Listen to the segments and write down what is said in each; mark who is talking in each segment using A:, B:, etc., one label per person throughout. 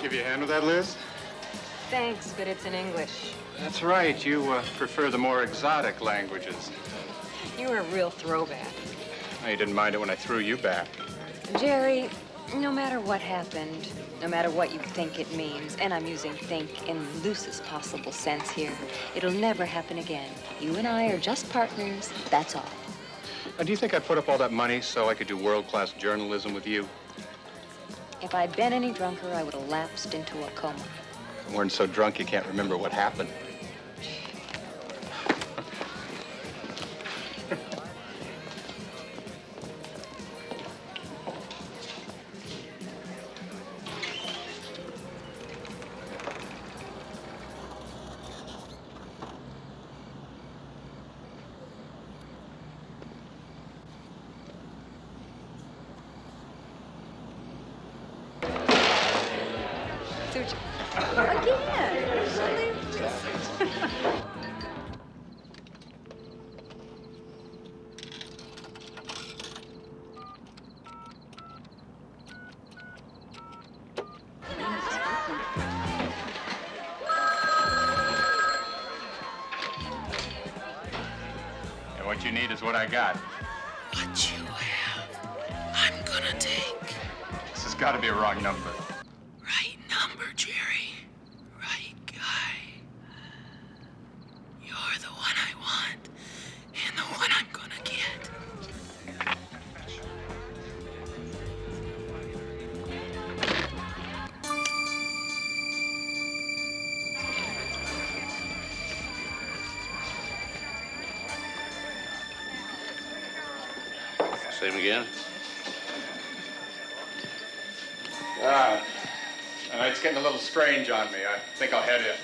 A: Give you a hand with that, Liz?
B: Thanks, but it's in English.
A: That's right. You prefer the more exotic languages.
B: You were a real throwback.
A: You didn't mind it when I threw you back.
B: Jerry, no matter what happened, no matter what you think it means, and I'm using think in the loosest possible sense here, it'll never happen again. You and I are just partners, that's all.
A: Do you think I put up all that money so I could do world-class journalism with you?
B: If I'd been any drunker, I would have lapsed into a coma.
A: You weren't so drunk you can't remember what happened. What you need is what I got.
C: What you have, I'm gonna take.
A: This has got to be a wrong number.
C: Right number, Jerry. Right guy. You're the one I want, and the one I'm gonna get.
D: Same again?
A: The night's getting a little strange on me. I think I'll head in.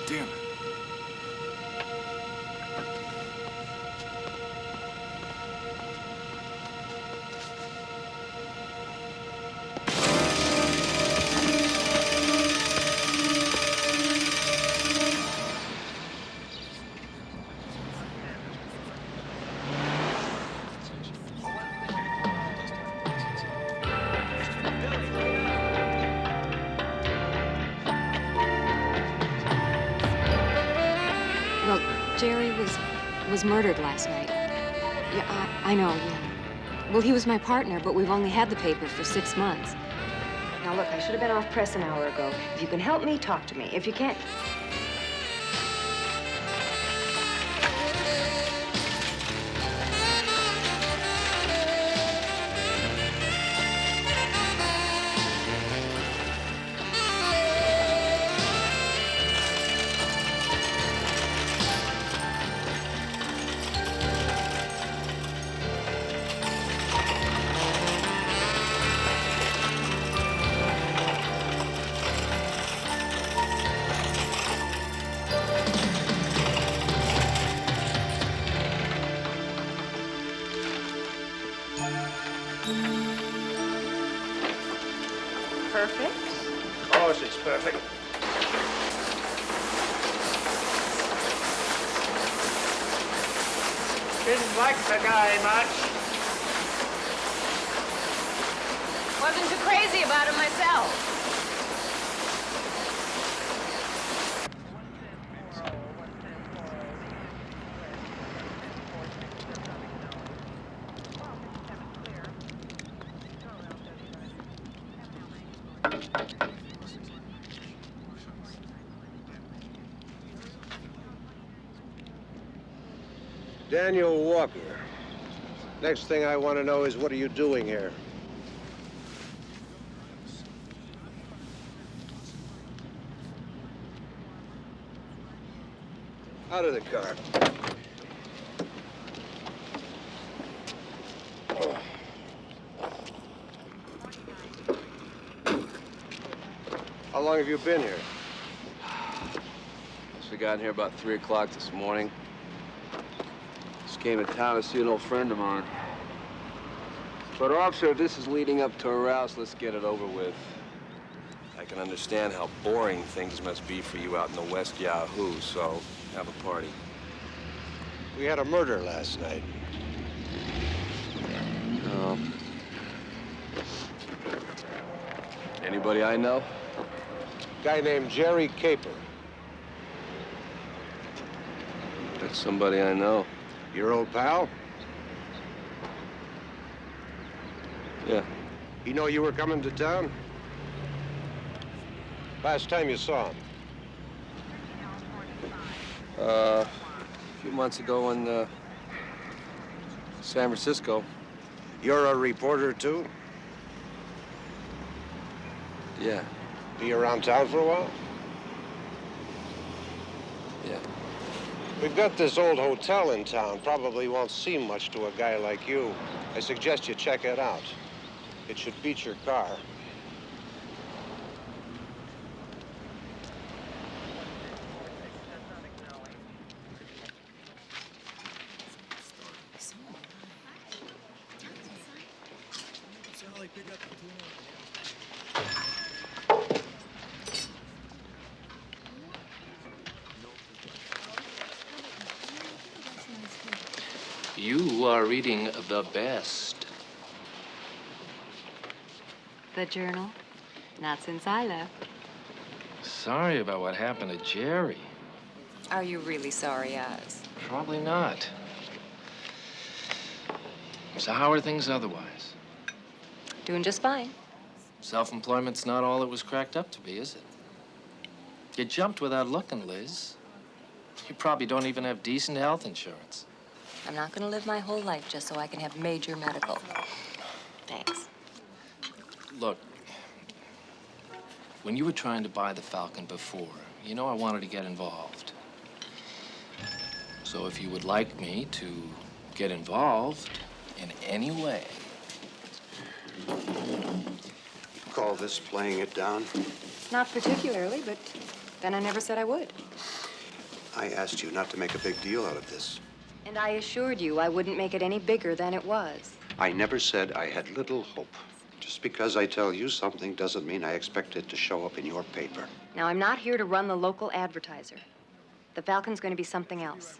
E: Damn it.
B: Well, Jerry was murdered last night. Yeah, I know, yeah. Well, he was my partner, but we've only had the paper for 6 months. Now, look, I should have been off press an hour ago. If you can help me, talk to me. If you can't... Perfect.
D: Of course it's perfect. Didn't like the guy much.
B: Wasn't too crazy about it myself.
F: Daniel Walker.
E: Next thing I want to know is, what are you doing here? Out of the car. How long have you been here?
F: We got in here about 3 o'clock this morning. Just came to town to see an old friend of mine. But officer, if this is leading up to a rouse, let's get it over with. I can understand how boring things must be for you out in the West Yahoo, so have a party.
E: We had a murder last night.
F: Oh. Anybody I know?
E: Guy named Jerry Caper.
F: That's somebody I know.
E: Your old pal?
F: Yeah.
E: He know you were coming to town? Last time you saw him?
F: A few months ago in San Francisco.
E: You're a reporter, too?
F: Yeah.
E: Be around town for a while?
F: Yeah.
E: We've got this old hotel in town. Probably won't seem much to a guy like you. I suggest you check it out. It should beat your car.
C: You are reading the best.
B: The Journal? Not since I left.
C: Sorry about what happened to Jerry.
B: Are you really sorry, Oz?
C: Probably not. So how are things otherwise?
B: Doing just fine.
C: Self-employment's not all it was cracked up to be, is it? You jumped without looking, Liz. You probably don't even have decent health insurance.
B: I'm not going to live my whole life just so I can have major medical. Thanks.
C: Look, when you were trying to buy the Falcon before, you know I wanted to get involved. So if you would like me to get involved in any way.
E: Call this playing it down?
B: Not particularly, but then I never said I would.
G: I asked you not to make a big deal out of this.
B: And I assured you I wouldn't make it any bigger than it was.
G: I never said I had little hope. Just because I tell you something doesn't mean I expect it to show up in your paper.
B: Now, I'm not here to run the local advertiser. The Falcon's going to be something else.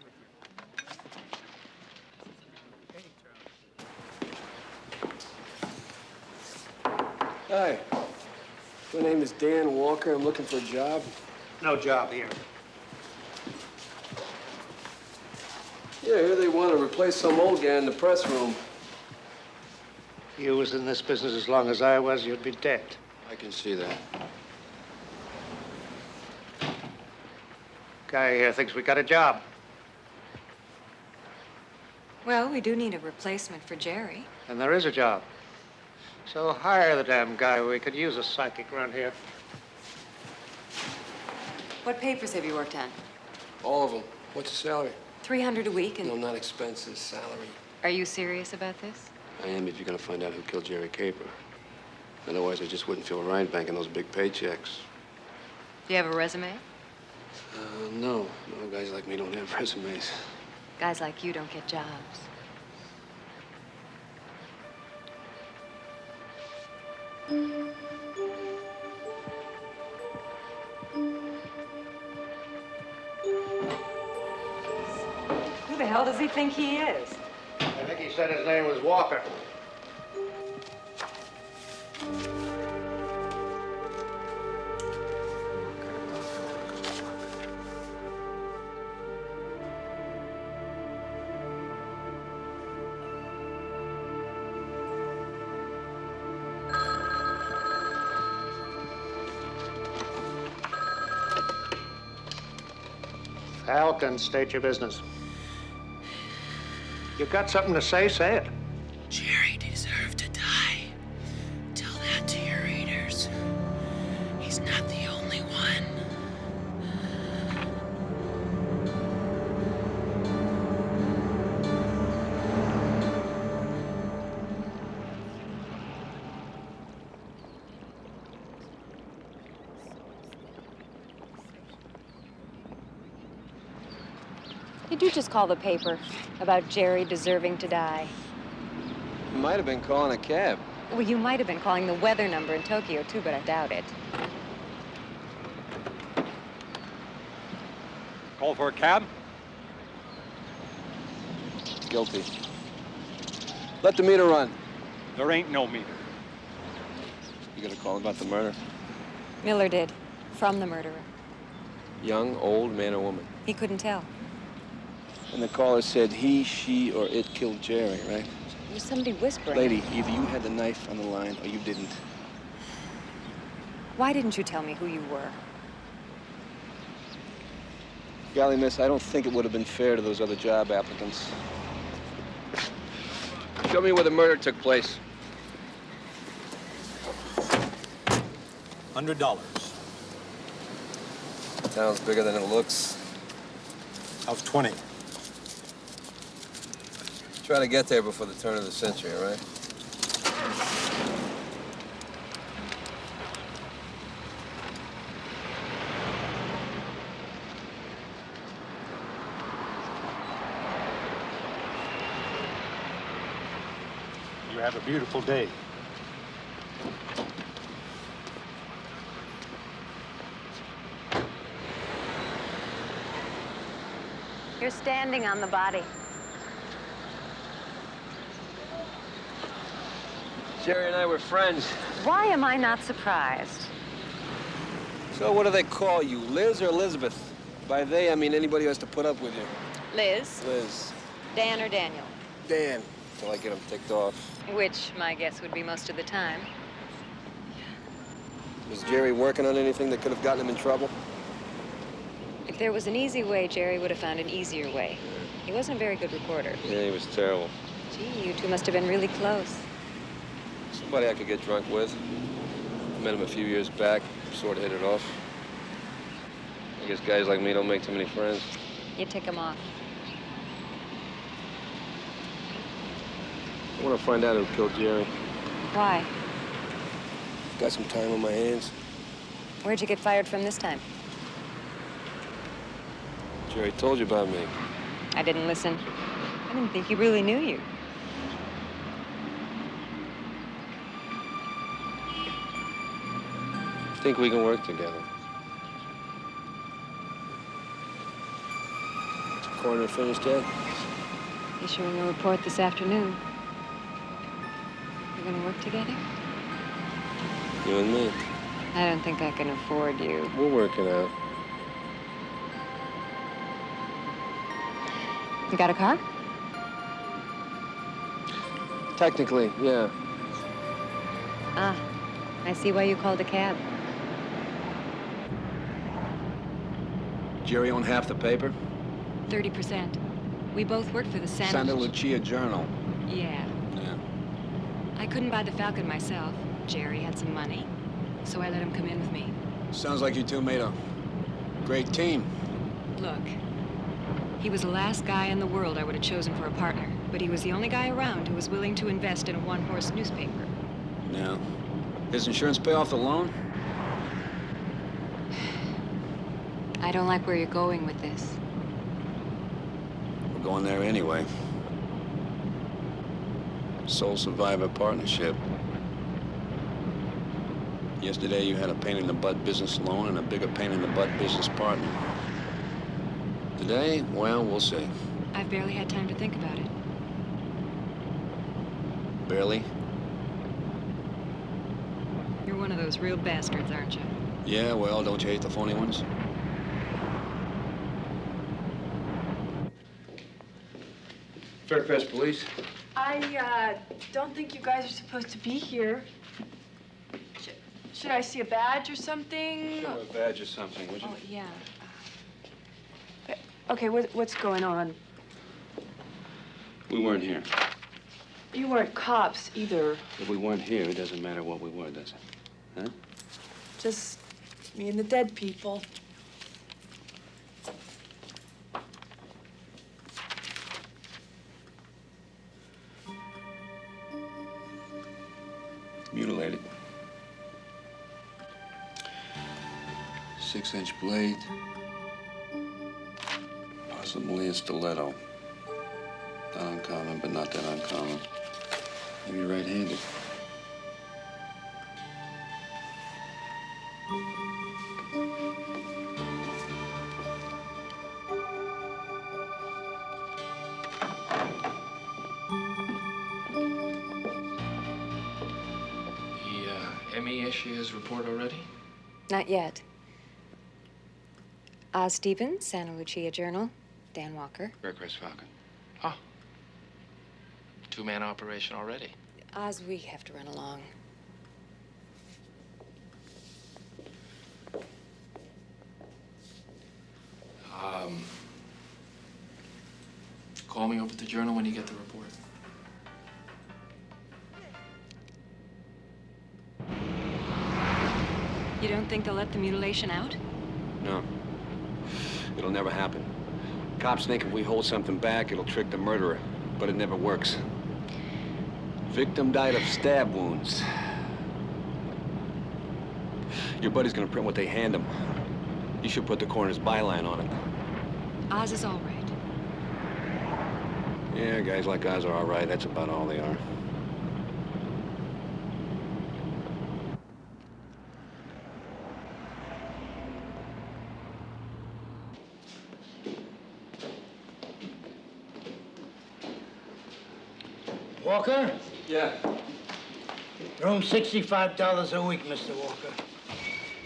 F: Hi. My name is Dan Walker. I'm looking for a job.
D: No job here.
F: Yeah, here they want to replace some old guy in the press room.
D: You was in this business as long as I was, you'd be dead.
F: I can see that.
D: Guy here thinks we got a job.
B: Well, we do need a replacement for Jerry.
D: And there is a job. So hire the damn guy. We could use a psychic around here.
B: What papers have you worked on?
F: All of them. What's the salary?
B: $300 a week, and
F: No, not expenses, salary.
B: are you serious about this?
F: I am if you're going to find out who killed Jerry Caper. Otherwise, I just wouldn't feel right banking those big paychecks.
B: Do you have a resume?
F: No. No, guys like me don't have resumes.
B: Guys like you don't get jobs. Who the hell does he think he is?
D: I think he said his name was Walker. Falcon, state your business. You got something to say, say it.
H: He's not the only one.
B: You do just call the paper about Jerry deserving to die.
F: You might have been calling a cab.
B: Well, you might have been calling the weather number in Tokyo, too, but I doubt it.
I: Call for a cab?
F: Guilty. Let the meter run.
I: There ain't no meter.
F: You gonna call about the murder?
B: Miller did, from the murderer.
F: Young, old, man or woman?
B: He couldn't tell.
F: And the caller said he, she, or it killed Jerry, right?
B: There was somebody whispering.
F: Lady, either you had the knife on the line or you didn't.
B: Why didn't you tell me who you were?
F: Golly, miss, I don't think it would have been fair to those other job applicants. Show me where the murder took place.
I: $100.
F: Sounds bigger than it looks.
I: How's 20?
F: Try to get there before the turn of the century, all right?
I: You have a beautiful day.
B: You're standing on the body.
F: Jerry and I were friends.
B: Why am I not surprised?
F: So what do they call you, Liz or Elizabeth? By they, I mean anybody who has to put up with you.
B: Liz,
F: Liz.
B: Dan, or Daniel?
F: Dan, till I get him ticked off.
B: Which, my guess, would be most of the time.
F: Was Jerry working on anything that could have gotten him in trouble?
B: If there was an easy way, Jerry would have found an easier way. He wasn't a very good reporter.
F: Yeah, he was terrible.
B: Gee, you two must have been really close.
F: Somebody I could get drunk with. Met him a few years back, sort of hit it off. I guess guys like me don't make too many friends.
B: You tick him off.
F: I want to find out who killed Jerry.
B: Why?
F: Got some time on my hands.
B: Where'd you get fired from this time?
F: Jerry told you about me.
B: I didn't listen. I didn't think he really knew you.
F: Think we can work together. Is the coroner finished yet?
B: Issuing a report this afternoon. We're gonna work together?
F: You and me.
B: I don't think I can afford you.
F: We're working out.
B: You got a car?
F: Technically, yeah.
B: Ah, I see why you called a cab.
J: Jerry owned half the paper?
B: 30%. We both worked for the
J: Santa Lucia Journal.
B: Yeah.
J: Yeah.
B: I couldn't buy the Falcon myself. Jerry had some money, so I let him come in with me.
J: Sounds like you two made a great team.
B: Look, he was the last guy in the world I would have chosen for a partner, but he was the only guy around who was willing to invest in a one-horse newspaper.
J: Yeah. His insurance pay off the loan?
B: I don't like where you're going with this.
J: We're going there anyway. Sole survivor partnership. Yesterday you had a pain-in-the-butt business loan and a bigger pain-in-the-butt business partner. Today, well, we'll see.
B: I've barely had time to think about it.
J: Barely?
B: You're one of those real bastards, aren't you?
J: Yeah, well, don't you hate the phony ones?
F: Faircrest Police.
K: I don't think you guys are supposed to be here. Should I see a badge or something?
F: Show a badge or something, would you?
K: Oh, yeah. Okay, what's going on?
F: We weren't here.
K: You weren't cops either.
F: If we weren't here, it doesn't matter what we were, does it? Huh?
K: Just Me and the dead people.
J: Mutilated. 6-inch blade. Possibly a stiletto. Not uncommon, but not that uncommon. Maybe right-handed.
C: The ME issue his report already?
B: Not yet. Oz Stevens, Santa Lucia Journal. Dan Walker.
J: Faircrest Falcon.
C: Huh. Two-man operation already.
B: Oz, we have to run along.
C: Call me over at the Journal when you get the report.
B: You don't think they'll let the mutilation out?
F: No. It'll never happen. Cops think if we hold something back, it'll trick the murderer, but it never works. Victim died of stab wounds. Your buddy's gonna print what they hand him. You should put the coroner's byline on it.
B: Oz is all right.
F: Yeah, guys like Oz are all right. That's about all they are.
H: Walker?
F: Yeah.
H: Room $65 a week, Mr. Walker.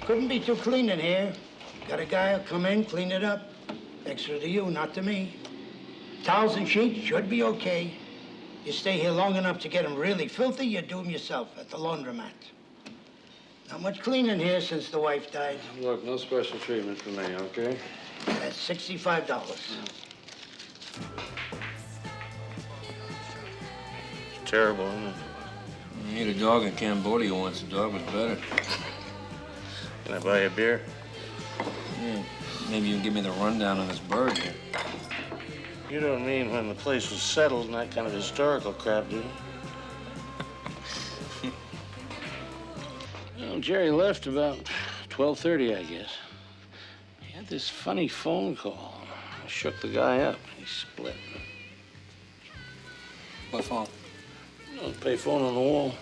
H: Couldn't be too clean in here. Got a guy who'll come in, clean it up. Extra to you, not to me. Towels and sheets should be okay. You stay here long enough to get them really filthy, you do them yourself at the laundromat. Not much cleaning here since the wife died.
F: Look, no special treatment for me, okay?
H: That's $65.
F: Terrible, isn't it?
J: I ate a dog in Cambodia once. The dog was better.
F: Can I buy you a beer?
J: Yeah. Maybe you can give me the rundown on this bird here.
L: You don't mean when the place was settled and that kind of historical crap, do you? Well, Jerry left about 12:30, I guess. He had this funny phone call. I shook the guy up. He split.
J: What phone?
L: Oh, payphone on the wall.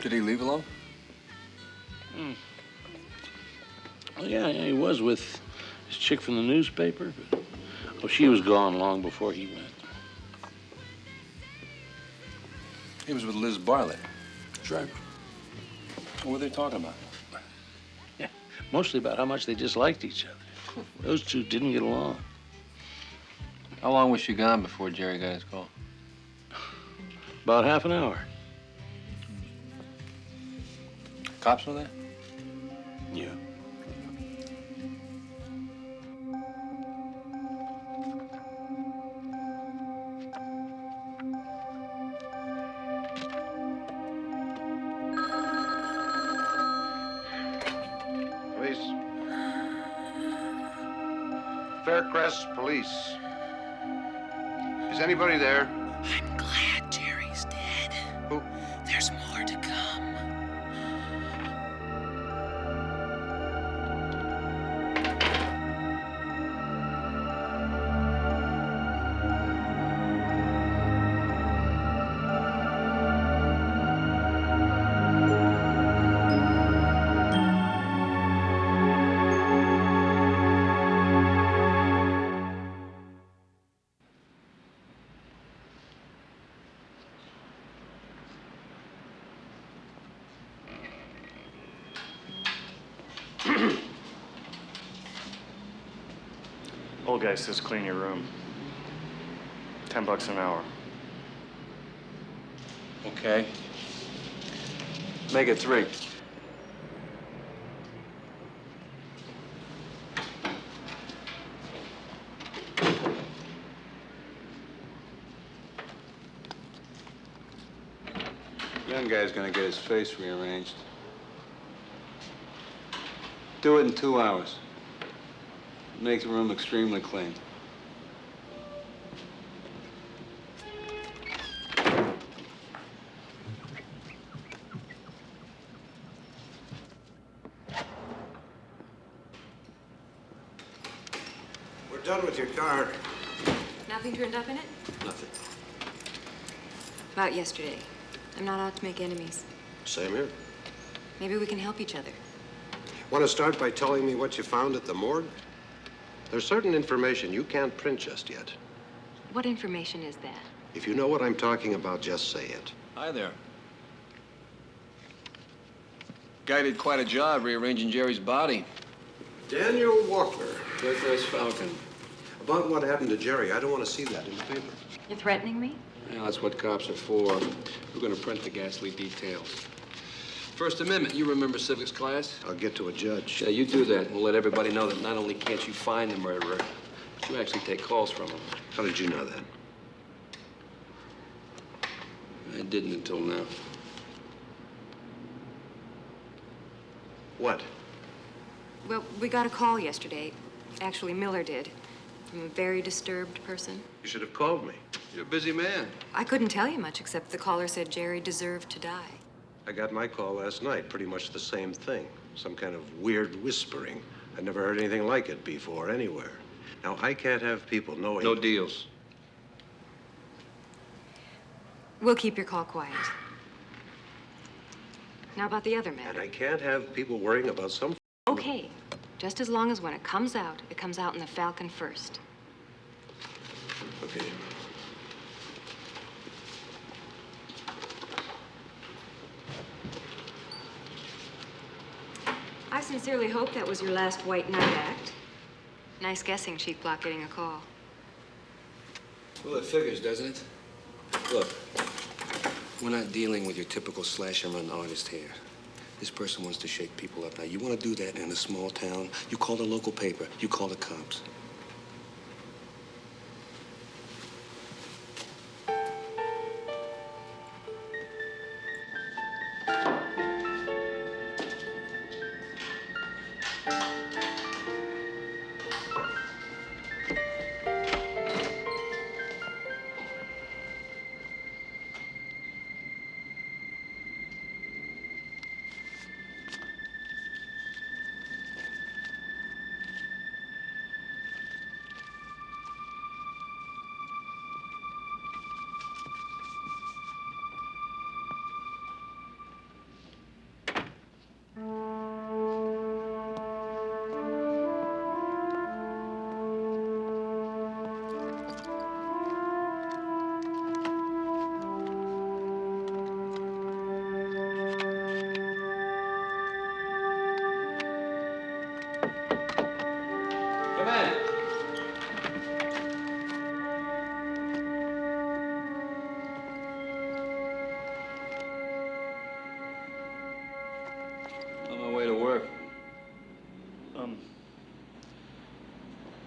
J: Did he leave alone?
L: Well, yeah, he was with his chick from the newspaper, but she was gone long before he went.
J: He was with Liz Bartlett.
L: That's right.
J: What were they talking about?
L: Yeah, mostly about how much they disliked each other. Those two didn't get along.
J: How long was she gone before Jerry got his call?
L: About half an hour.
J: Cops were there?
L: Yeah.
G: Police. Faircrest Police. Is anybody there?
M: I'm glad Jerry's dead.
G: Who?
M: There's more to come.
I: Old guy says clean your room. $10 an hour.
F: Okay. Make it 3.
J: Young guy's gonna get his face rearranged. Do it in 2 hours. Make the room extremely clean.
G: We're done with your car.
B: Nothing turned up in it?
G: Nothing.
B: About yesterday. I'm not out to make enemies.
G: Same here.
B: Maybe we can help each other.
G: Want to start by telling me what you found at the morgue? There's certain information you can't print just yet.
B: What information is that?
G: If you know what I'm talking about, just say it.
F: Hi there. Guy did quite a job rearranging Jerry's body.
G: Daniel Walker.
F: Turquoise Falcon.
G: About what happened to Jerry, I don't want to see that in the paper.
B: You're threatening me?
F: Yeah, that's what cops are for. We're gonna print the ghastly details. First Amendment, you remember civics class?
G: I'll get to a judge.
F: Yeah, you do that. We'll let everybody know that not only can't you find the murderer, but you actually take calls from him.
G: How did you know that?
F: I didn't until now.
G: What?
B: Well, we got a call yesterday. Actually, Miller did. From a very disturbed person.
G: You should have called me.
F: You're a busy man.
B: I couldn't tell you much except the caller said Jerry deserved to die.
G: I got my call last night, pretty much the same thing. Some kind of weird whispering. I'd never heard anything like it before, anywhere. Now, I can't have people knowing...
F: No deals.
B: We'll keep your call quiet. Now about the other matter.
G: And I can't have people worrying about some...
B: Okay, just as long as when it comes out in the Falcon first.
G: Okay.
B: I sincerely hope that was your last white knight act. Nice guessing, Cheap Block getting a call.
F: Well, it figures, doesn't it? Look, we're not dealing with your typical slasher-run artist here. This person wants to shake people up. Now, you want to do that in a small town, you call the local paper, you call the cops.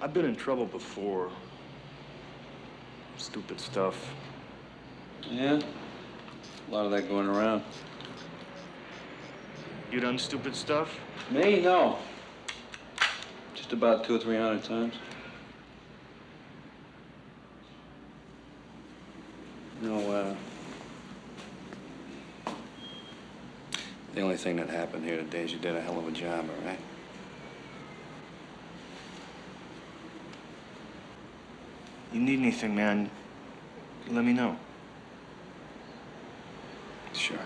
I: I've been in trouble before. Stupid stuff.
J: Yeah? A lot of that going around.
I: You done stupid stuff?
J: Me? No. Just about 200 or 300 times. No, the only thing that happened here today is you did a hell of a job, all right?
I: You need anything, man, let me know.
J: Sure.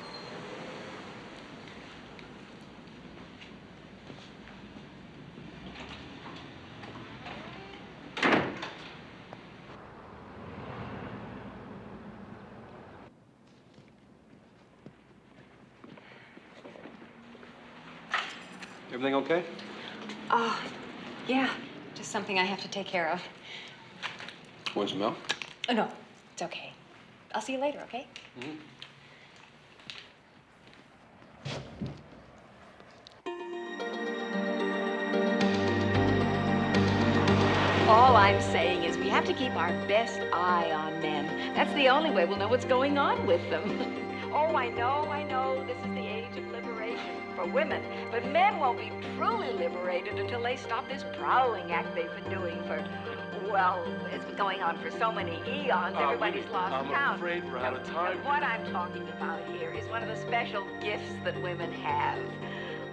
F: Everything okay?
B: Yeah, just something I have to take care of.
F: Want some milk?
B: Oh, no, it's okay. I'll see you later, okay?
F: Mm-hmm.
N: All I'm saying is we have to keep our best eye on them. That's the only way we'll know what's going on with them. Oh, I know. This is the age of liberation for women. But men won't be truly liberated until they stop this prowling act they've been doing for, well, it's been going on for so many eons, everybody's lost count.
J: I'm afraid we're out of time.
N: And what I'm talking about here is one of the special gifts that women have.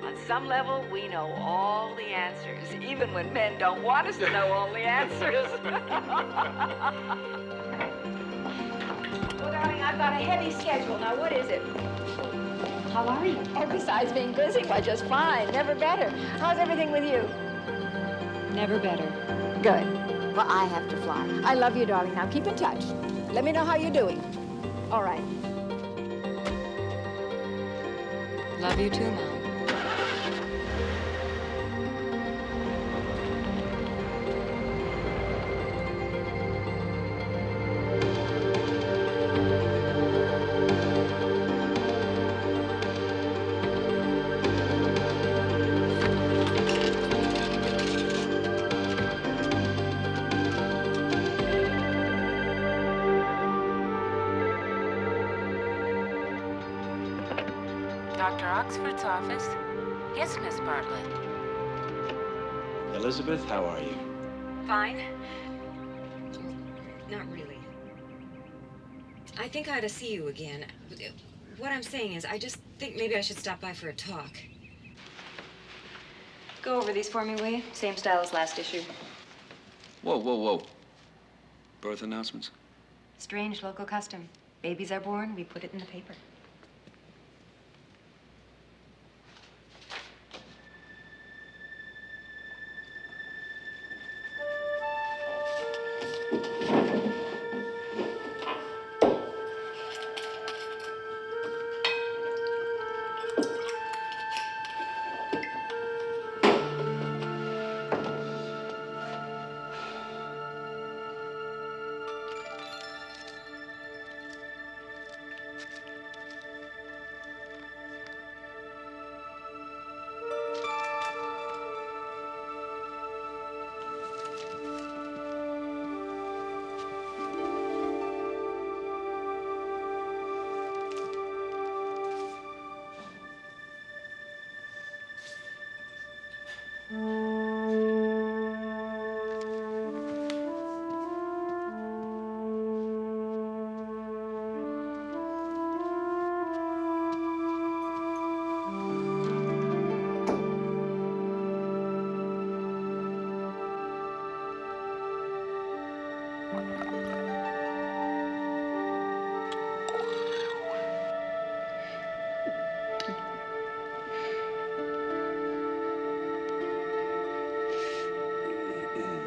N: On some level, we know all the answers, even when men don't want us to know all the answers. Well, darling, I've got a heavy schedule. Now, what is it? How are you? Oh, besides being busy, why, just fine. Never better. How's everything with you?
B: Never better.
N: Good. Well, I have to fly. I love you, darling. Now, keep in touch. Let me know how you're doing. All right.
B: Love you too, Mom.
O: Dr. Oxford's office? Yes, Miss Bartlett.
P: Elizabeth, how are you?
B: Fine. Not really. I think I ought to see you again. What I'm saying is, I just think maybe I should stop by for a talk. Go over these for me, will you? Same style as last issue.
J: Whoa, whoa, whoa. Birth announcements?
B: Strange local custom. Babies are born, we put it in the paper.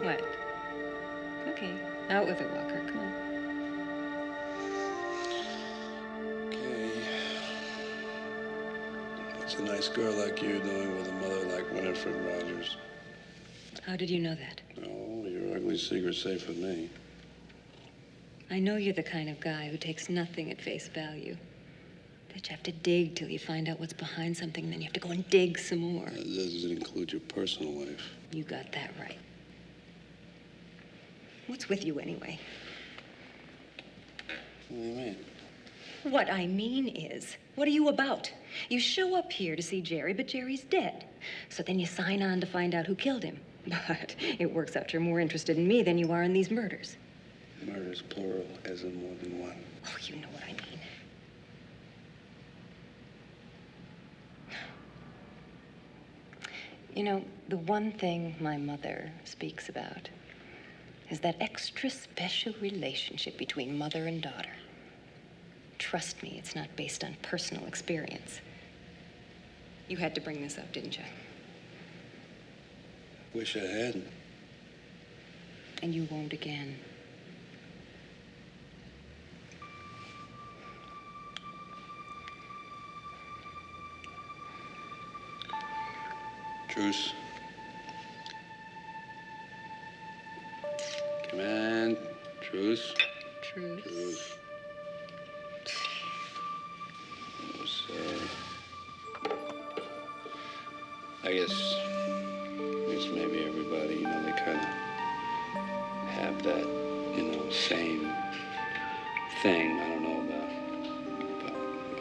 B: What? Okay, out with it, Walker. Come on.
J: Okay. What's a nice girl like you doing with a mother like Winifred Rogers?
B: How did you know that?
J: Oh, your ugly secret's safe with me.
B: I know you're the kind of guy who takes nothing at face value. That you have to dig till you find out what's behind something, and then you have to go and dig some more.
J: Does it include your personal life?
B: You got that right. What's with you anyway?
J: What do you mean?
B: What I mean is, what are you about? You show up here to see Jerry, but Jerry's dead. So then you sign on to find out who killed him. But it works out you're more interested in me than you are in these murders.
J: Murders, plural, as in more than one.
B: Oh, you know what I mean. You know, the one thing my mother speaks about is that extra special relationship between mother and daughter. Trust me, it's not based on personal experience. You had to bring this up, didn't you?
J: Wish I hadn't.
B: And you won't again.
J: Truce. Come on. Truce.
B: Truce.
J: Truce. No, sir. I guess, at least maybe everybody, you know, they kind of have that, you know, same thing. I don't know about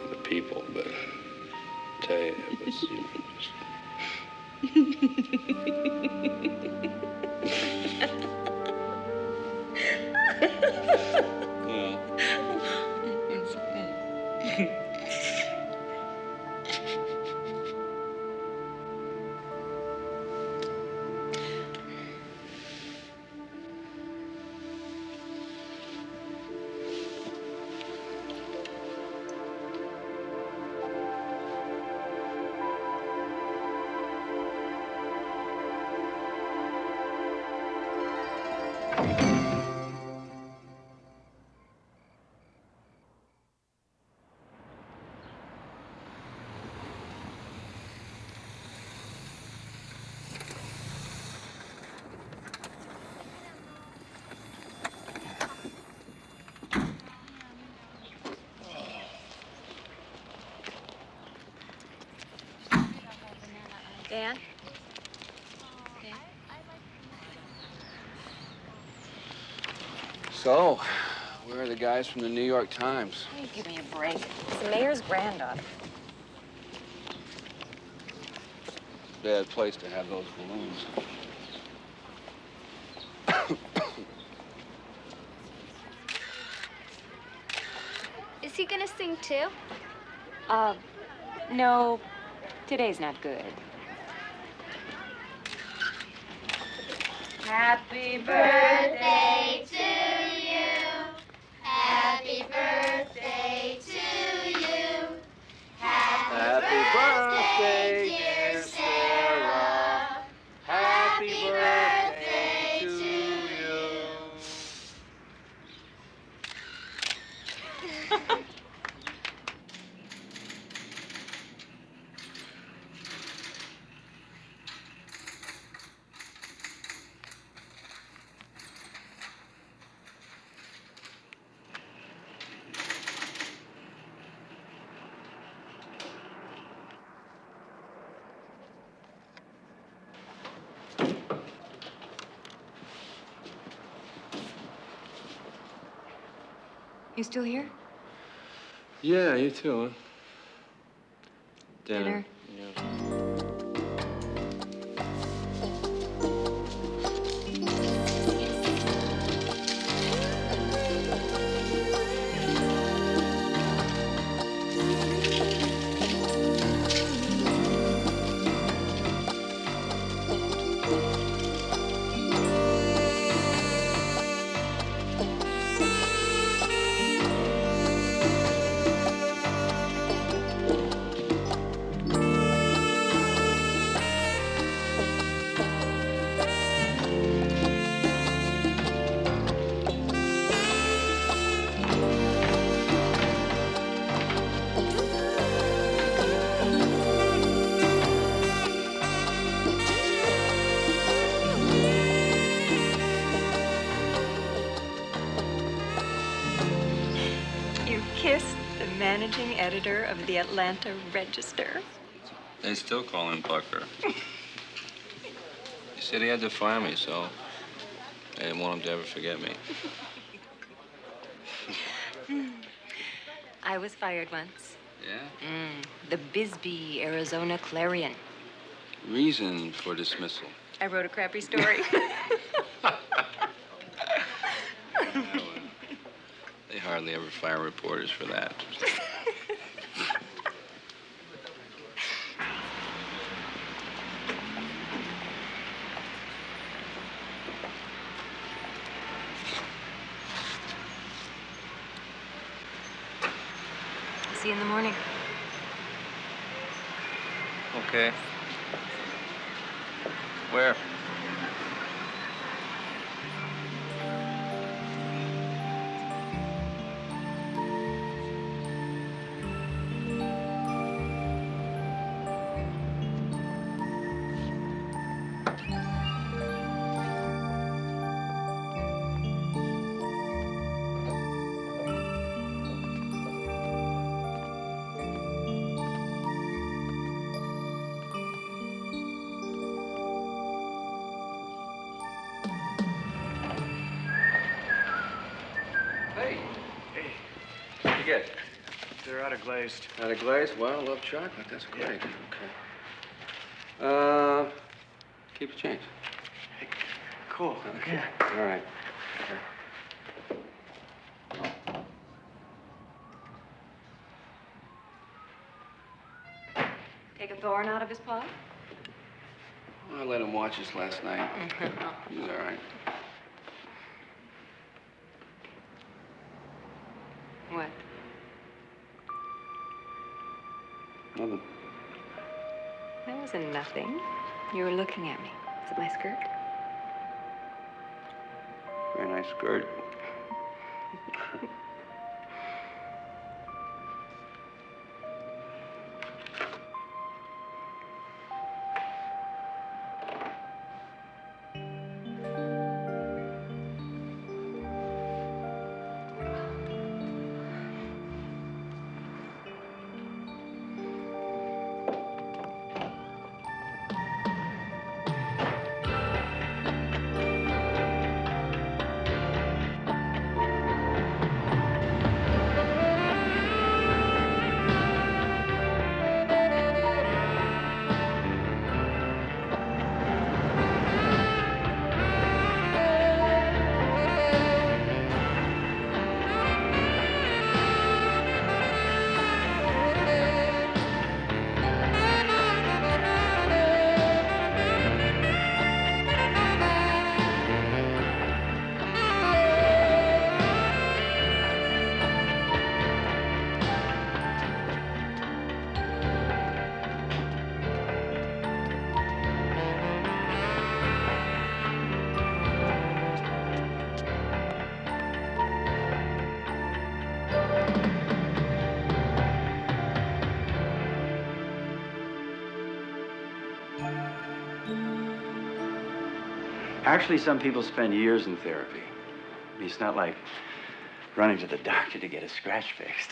J: other people, but I tell you, it was, you know, just...
B: Dan?
F: So, where are the guys from the New York Times?
B: Hey, give me a break. It's the mayor's granddaughter.
F: Bad place to have those balloons.
P: Is he gonna sing too?
B: No, today's not good.
P: Happy birthday to you. Happy birthday to you.
F: Happy birthday, dear Sarah. Happy birthday to you.
B: You still here?
J: Yeah, you too, huh?
B: Dinner.
J: Yeah.
B: You kissed the managing editor of the Atlanta Register.
J: They still call him Bucker. He said he had to fire me, so I didn't want him to ever forget me.
B: I was fired once.
J: Yeah?
B: The Bisbee, Arizona Clarion.
J: Reason for dismissal.
B: I wrote a crappy story.
J: They hardly ever fire reporters for that.
B: See you in the morning.
J: Okay. Where?
I: They're out of glazed.
F: Out of glaze? Well, I love chocolate. That's great. Okay. Keep the change.
I: Cool.
F: Okay. All right.
B: Take a thorn out of his paw?
F: Well, I let him watch us last night. He was all right.
B: What?
F: Nothing.
B: That wasn't nothing. You were looking at me. Is it my skirt?
F: Very nice skirt.
Q: Actually, some people spend years in therapy. I mean, it's not like running to the doctor to get a scratch fixed.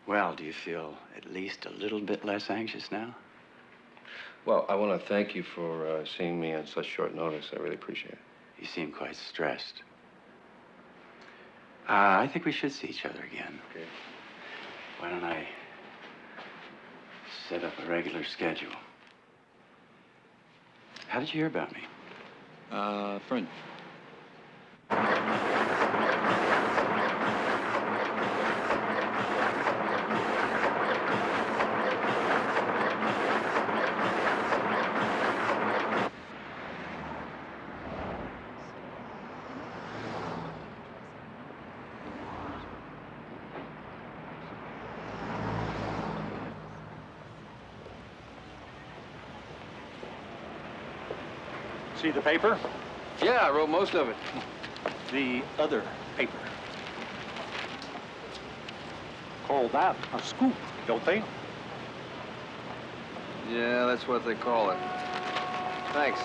Q: Well, do you feel at least a little bit less anxious now?
F: Well, I want to thank you for seeing me on such short notice. I really appreciate it.
Q: You seem quite stressed. I think we should see each other again.
F: Okay.
Q: Why don't I set up a regular schedule? How did you hear about me?
R: Friend.
I: See the paper?
F: Yeah, I wrote most of it.
I: The other paper. Call that a scoop, don't they?
F: Yeah, that's what they call it. Thanks.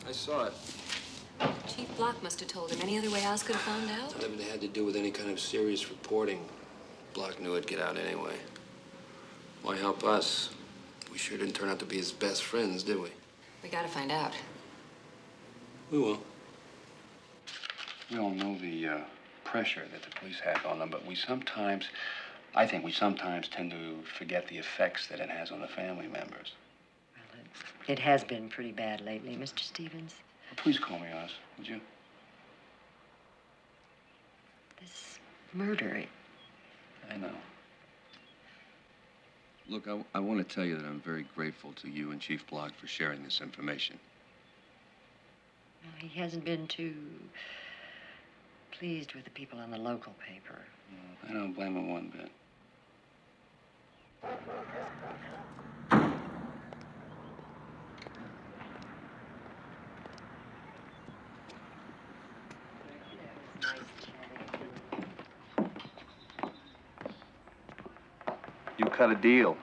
F: I saw it.
B: Chief Block must have told him. Any other way Alice could have found out?
F: None of it had to do with any kind of serious reporting. Block knew it'd get out anyway. Why help us? We sure didn't turn out to be his best friends, did we?
B: We gotta find out.
F: We will.
J: We all know the pressure that the police have on them, but I think we sometimes tend to forget the effects that it has on the family members.
S: It has been pretty bad lately, Mr. Stevens.
J: Well, please call me honest, would you?
S: This murder,
J: I know.
R: Look, I want to tell you that I'm very grateful to you and Chief Block for sharing this information.
S: well, he hasn't been too pleased with the people on the local paper.
J: I don't blame him one bit.
F: You cut a deal.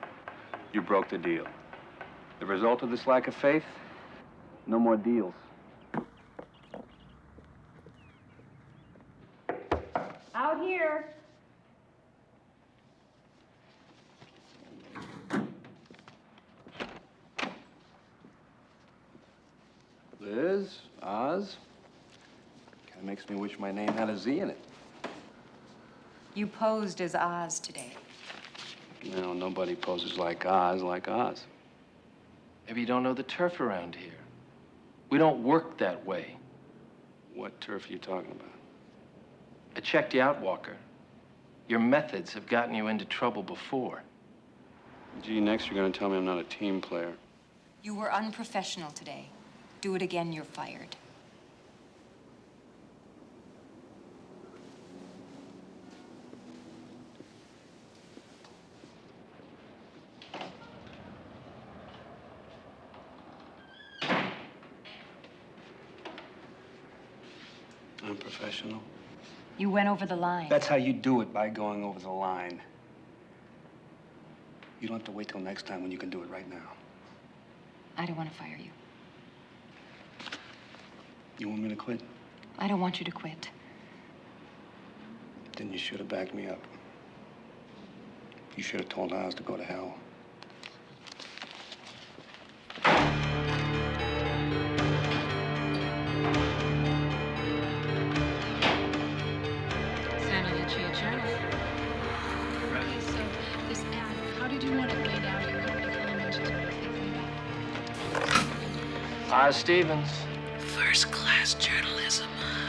F: You broke the deal. The result of this lack of faith? No more deals.
K: Out here.
F: Liz?
J: It makes me wish my name had a Z in it.
O: You posed as Oz today.
J: You know, nobody poses like Oz like Oz.
C: Maybe you don't know the turf around here. We don't work that way.
J: What turf are you talking about?
C: I checked you out, Walker. Your methods have gotten you into trouble before.
J: Gee, next you're gonna tell me I'm not a team player.
O: You were unprofessional today. Do it again, you're fired.
J: Unprofessional?
O: You went over the line.
J: That's how you do it, by going over the line. You don't have to wait till next time when you can do it right now.
O: I don't want to fire you.
J: You want me to quit?
O: I don't want you to quit.
J: Then you should have backed me up. You should have told Oz to go to hell.
O: Santa Lucia Journal.
K: So, this ad, how did you want it laid out here? How many elements is
C: Oz Stevens.
M: First-class journalism,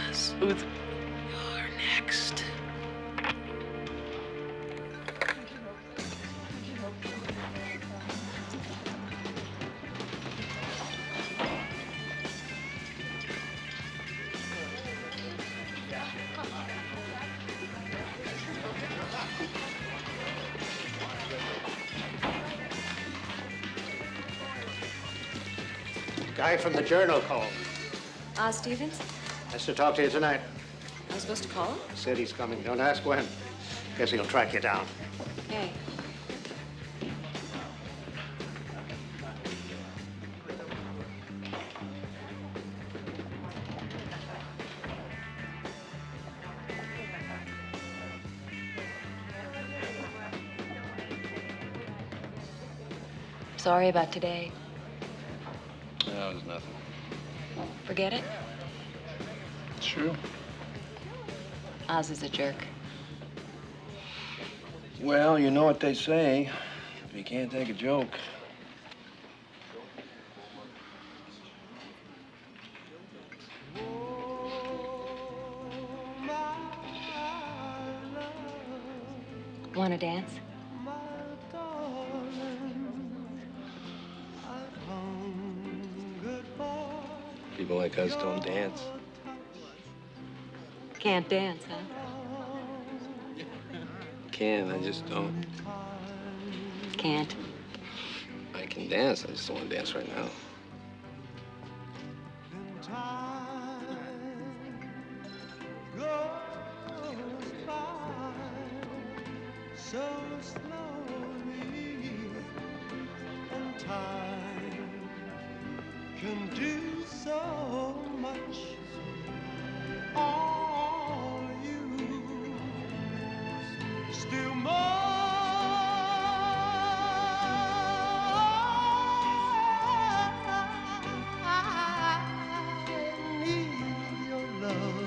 M: Oz.
C: Who's...
M: You're next.
D: Guy from the Journal called.
B: Oz Stevens?
D: Has to talk to you tonight.
B: I was supposed to call him?
D: Said he's coming. Don't ask when. Guess he'll track you down.
B: Hey. Sorry about today.
J: No, it was nothing.
B: Forget it?
J: It's true.
B: Oz is a jerk.
J: Well, you know what they say. If you can't take a joke.
B: Want to dance?
J: People like us don't dance.
B: Can't dance, huh?
J: Can, I just don't.
B: Can't.
J: I can dance, I just don't want to dance right now.
T: So slowly, and time can do so much. Are you still I need your love.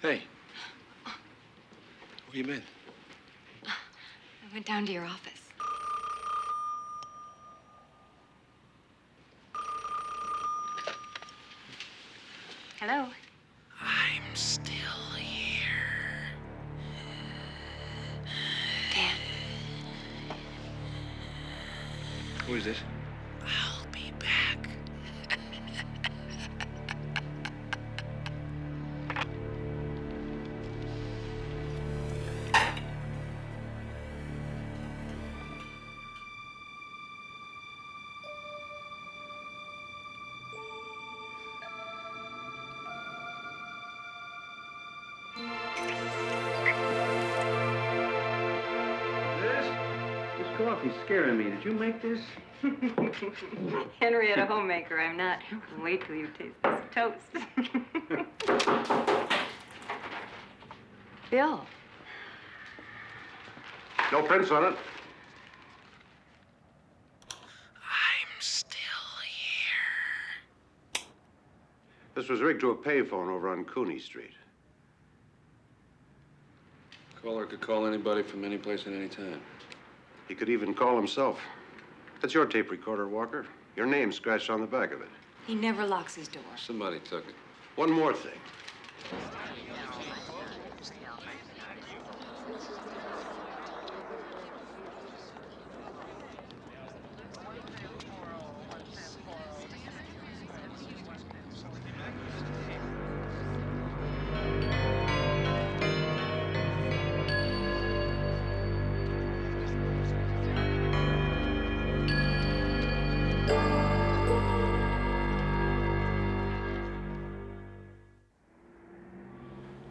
J: Hey. Where you been?
B: I went down to your office. Hello?
M: I'm still here.
B: Dan.
F: Who is this?
M: I'll be back.
Q: This coffee's scaring me. Did you make this?
B: Henrietta Homemaker, I'm not. Wait till you taste this toast. Bill.
E: No prints on it.
M: I'm still here.
E: This was rigged to a payphone over on Cooney Street.
F: Caller could call anybody from any place at any time.
E: He could even call himself. That's your tape recorder, Walker. Your name's scratched on the back of it.
B: He never locks his door.
F: Somebody took it.
E: One more thing.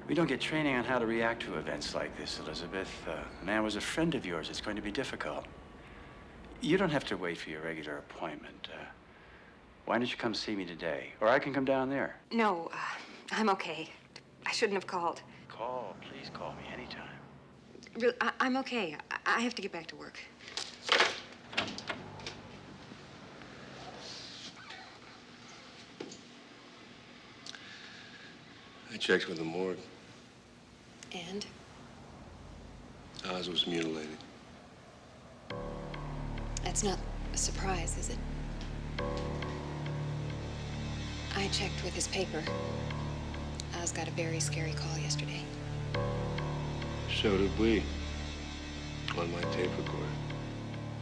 Q: We don't get training on how to react to events like this, Elizabeth. Man was a friend of yours. It's going to be difficult. You don't have to wait for your regular appointment. Why don't you come see me today? Or I can come down there.
B: No, I'm okay. I shouldn't have called.
Q: Please call me anytime.
B: Really, I'm okay. I have to get back to work.
E: I checked with the morgue.
B: And?
E: Oz was mutilated.
B: That's not a surprise, is it? I checked with his paper. Oz got a very scary call yesterday.
E: So did we. On my tape recorder.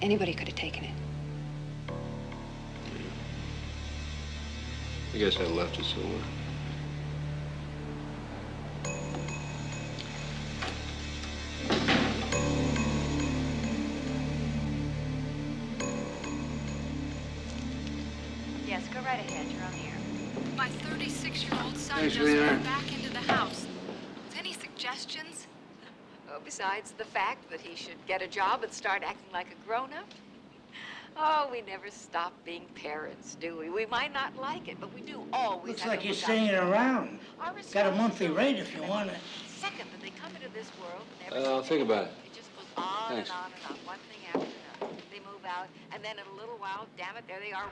B: Anybody could have taken it.
E: I guess I left it somewhere.
N: Yes, go right ahead. You're on the air.
O: My 36-year-old son
E: Thanks,
O: just
E: Leanne.
O: moved back into the house. Any suggestions?
N: Oh, besides the fact that he should get a job and start acting like a grown-up. Oh, we never stop being parents, do we? We might not like it, but we do always
H: Looks
N: have
H: like
N: to
H: you're
N: look
H: staying
N: out.
H: around.
N: Our
H: Got a monthly
N: responsibility
H: rate if you
N: is
H: want it.
N: Second, that they come into this world and never
F: I'll think about it.
N: It just goes on
F: Thanks.
N: and on and on, one thing after another. They move out, and then in a little while, damn it, there they are.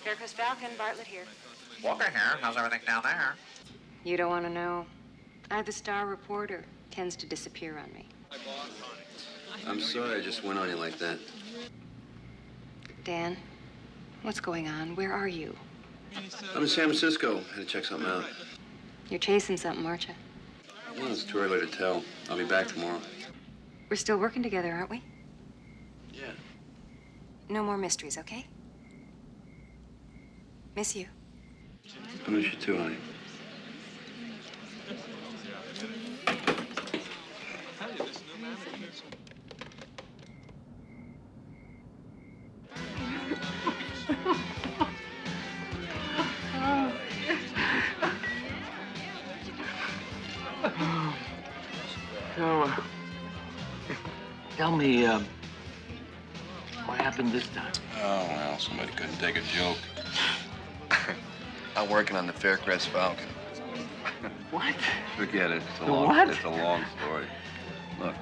B: Faircrest Falcon, Bartlett here.
D: Walker here. How's everything down there?
B: You don't want to know. The Star reporter tends to disappear on me.
R: I'm sorry I just went on you like that.
B: Dan, what's going on? Where are you?
R: I'm in San Francisco. Had to check something out.
B: You're chasing something, aren't you?
R: Well, it's too early to tell. I'll be back tomorrow.
B: We're still working together, aren't we?
R: Yeah.
B: No more mysteries, okay? Miss you.
R: I miss you too, honey.
L: So, tell me, what happened this time?
R: Oh, well, somebody couldn't take a joke. I'm working on the Faircrest Falcon.
L: What?
R: Forget it. It's a
L: The
R: long,
L: what?
R: It's a long story. Look,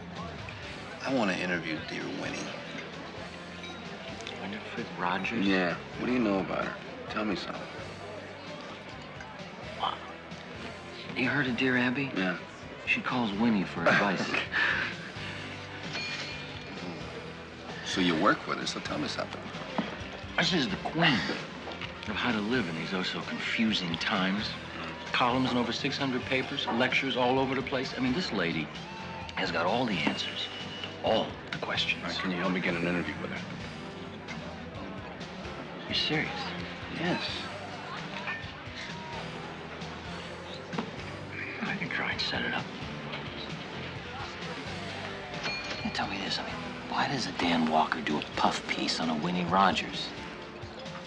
R: I want to interview dear Winnie.
L: Winifred Rogers?
R: Yeah. What do you know about her? Tell me something.
L: You heard of Dear Abby?
R: Yeah.
L: She calls Winnie for advice.
R: So you work with her, so tell me something.
L: She's the queen of how to live in these oh-so confusing times. Columns in over 600 papers, lectures all over the place. I mean, this lady has got all the answers, all the questions.
J: All right, can you help me get an interview with her?
L: You're serious?
J: Yes.
L: I can try and set it up. Now tell me this, I mean, why does a Dan Walker do a puff piece on a Winnie Rogers?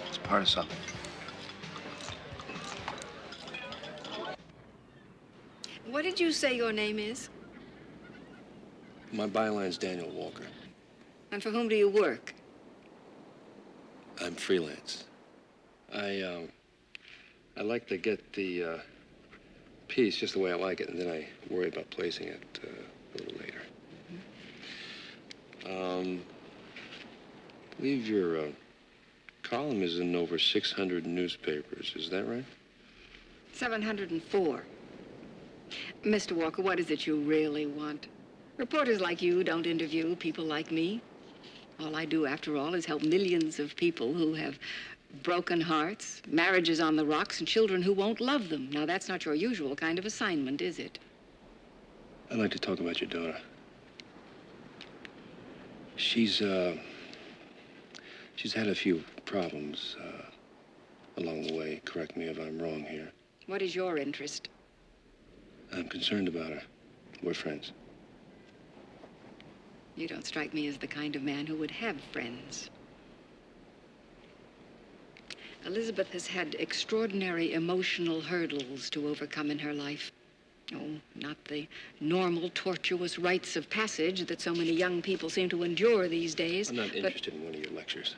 R: It's part of something.
U: What did you say your name is?
R: My byline's Daniel Walker.
U: And for whom do you work?
R: I'm freelance. I like to get the piece just the way I like it, and then I worry about placing it a little later. I believe your column is in over 600 newspapers. Is that right?
U: 704. Mr. Walker, what is it you really want? Reporters like you don't interview people like me. All I do, after all, is help millions of people who have broken hearts, marriages on the rocks, and children who won't love them. Now, that's not your usual kind of assignment, is it?
R: I'd like to talk about your daughter. She's had a few problems along the way. Correct me if I'm wrong here.
U: What is your interest?
R: I'm concerned about her. We're friends.
U: You don't strike me as the kind of man who would have friends. Elizabeth has had extraordinary emotional hurdles to overcome in her life. Oh, not the normal, tortuous rites of passage that so many young people seem to endure these days.
R: I'm not interested in one of your lectures.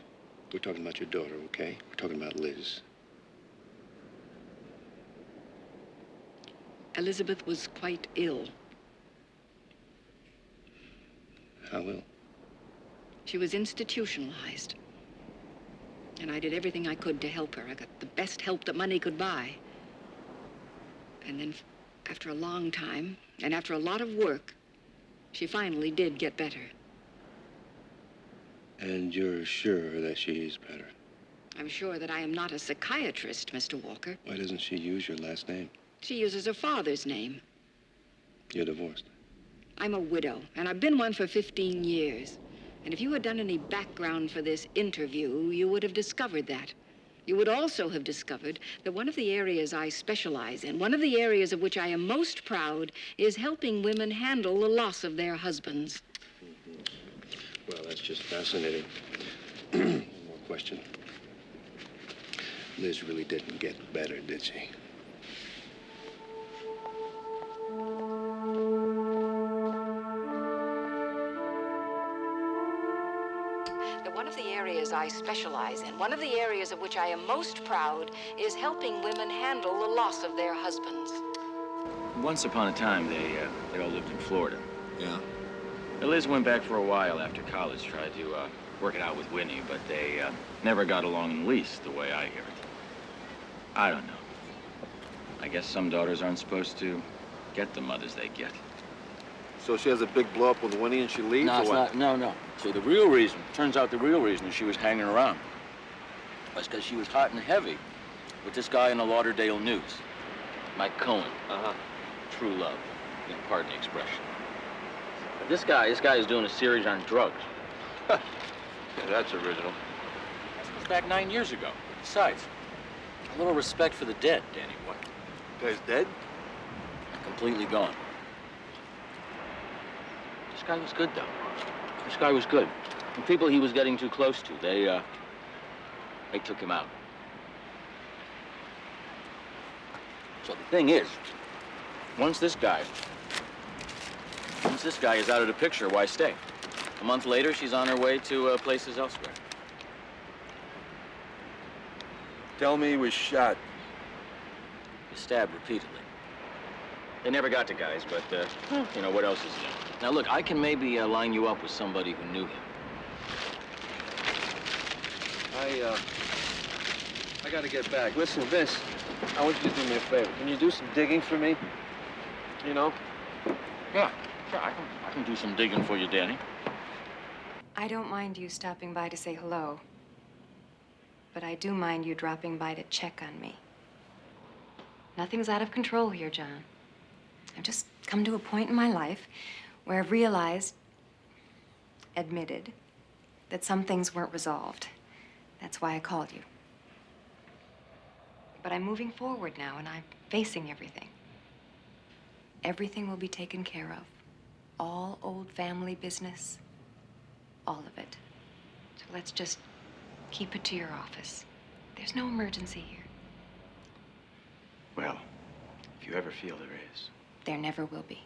R: We're talking about your daughter, okay? We're talking about Liz.
U: Elizabeth was quite ill.
R: How ill?
U: She was institutionalized. And I did everything I could to help her. I got the best help that money could buy. And then, after a long time, and after a lot of work, she finally did get better.
R: And you're sure that she's better?
U: I'm sure that I am not a psychiatrist, Mr. Walker.
R: Why doesn't she use your last name?
U: She uses her father's name.
R: You're divorced.
U: I'm a widow, and I've been one for 15 years. And if you had done any background for this interview, you would have discovered that. You would also have discovered that one of the areas I specialize in, one of the areas of which I am most proud, is helping women handle the loss of their husbands.
R: Well, that's just fascinating. One more question. Liz really didn't get better, did she?
U: That one of the areas I specialize in, one of the areas of which I am most proud, is helping women handle the loss of their husbands.
C: Once upon a time, they all lived in Florida.
R: Yeah?
C: Liz went back for a while after college, tried to work it out with Winnie, but they never got along in the least, the way I hear it. I don't know. I guess some daughters aren't supposed to get the mothers they get.
E: So she has a big blow up with Winnie and she leaves,
L: No,
E: or
L: it's
E: what?
L: not. No. See, the real reason, turns out the real reason she was hanging around was because she was hot and heavy with this guy in the Lauderdale News, Mike Cohen. True love, you know, pardon the expression. But this guy is doing a series on drugs.
E: Yeah, that's original.
L: That was back 9 years ago. Besides, a little respect for the dead, Danny White.
E: Guy's dead?
L: Completely gone. This guy was good, though. This guy was good. The people he was getting too close to, they took him out. So the thing is, once this guy is out of the picture, why stay? A month later, she's on her way to places elsewhere.
E: Tell me he was shot.
L: He was stabbed repeatedly. They never got to guys, but, you know, what else is new? Now, look, I can maybe line you up with somebody who knew him.
E: I gotta get back. Listen, Vince, I want you to do me a favor. Can you do some digging for me? You know?
L: Yeah, I can do some digging for you, Danny.
B: I don't mind you stopping by to say hello, but I do mind you dropping by to check on me. Nothing's out of control here, John. I've just come to a point in my life where I've realized, admitted, that some things weren't resolved. That's why I called you. But I'm moving forward now, and I'm facing everything. Everything will be taken care of. All old family business. All of it. So let's just keep it to your office. There's no emergency here.
Q: Well, if you ever feel there is.
B: There never will be.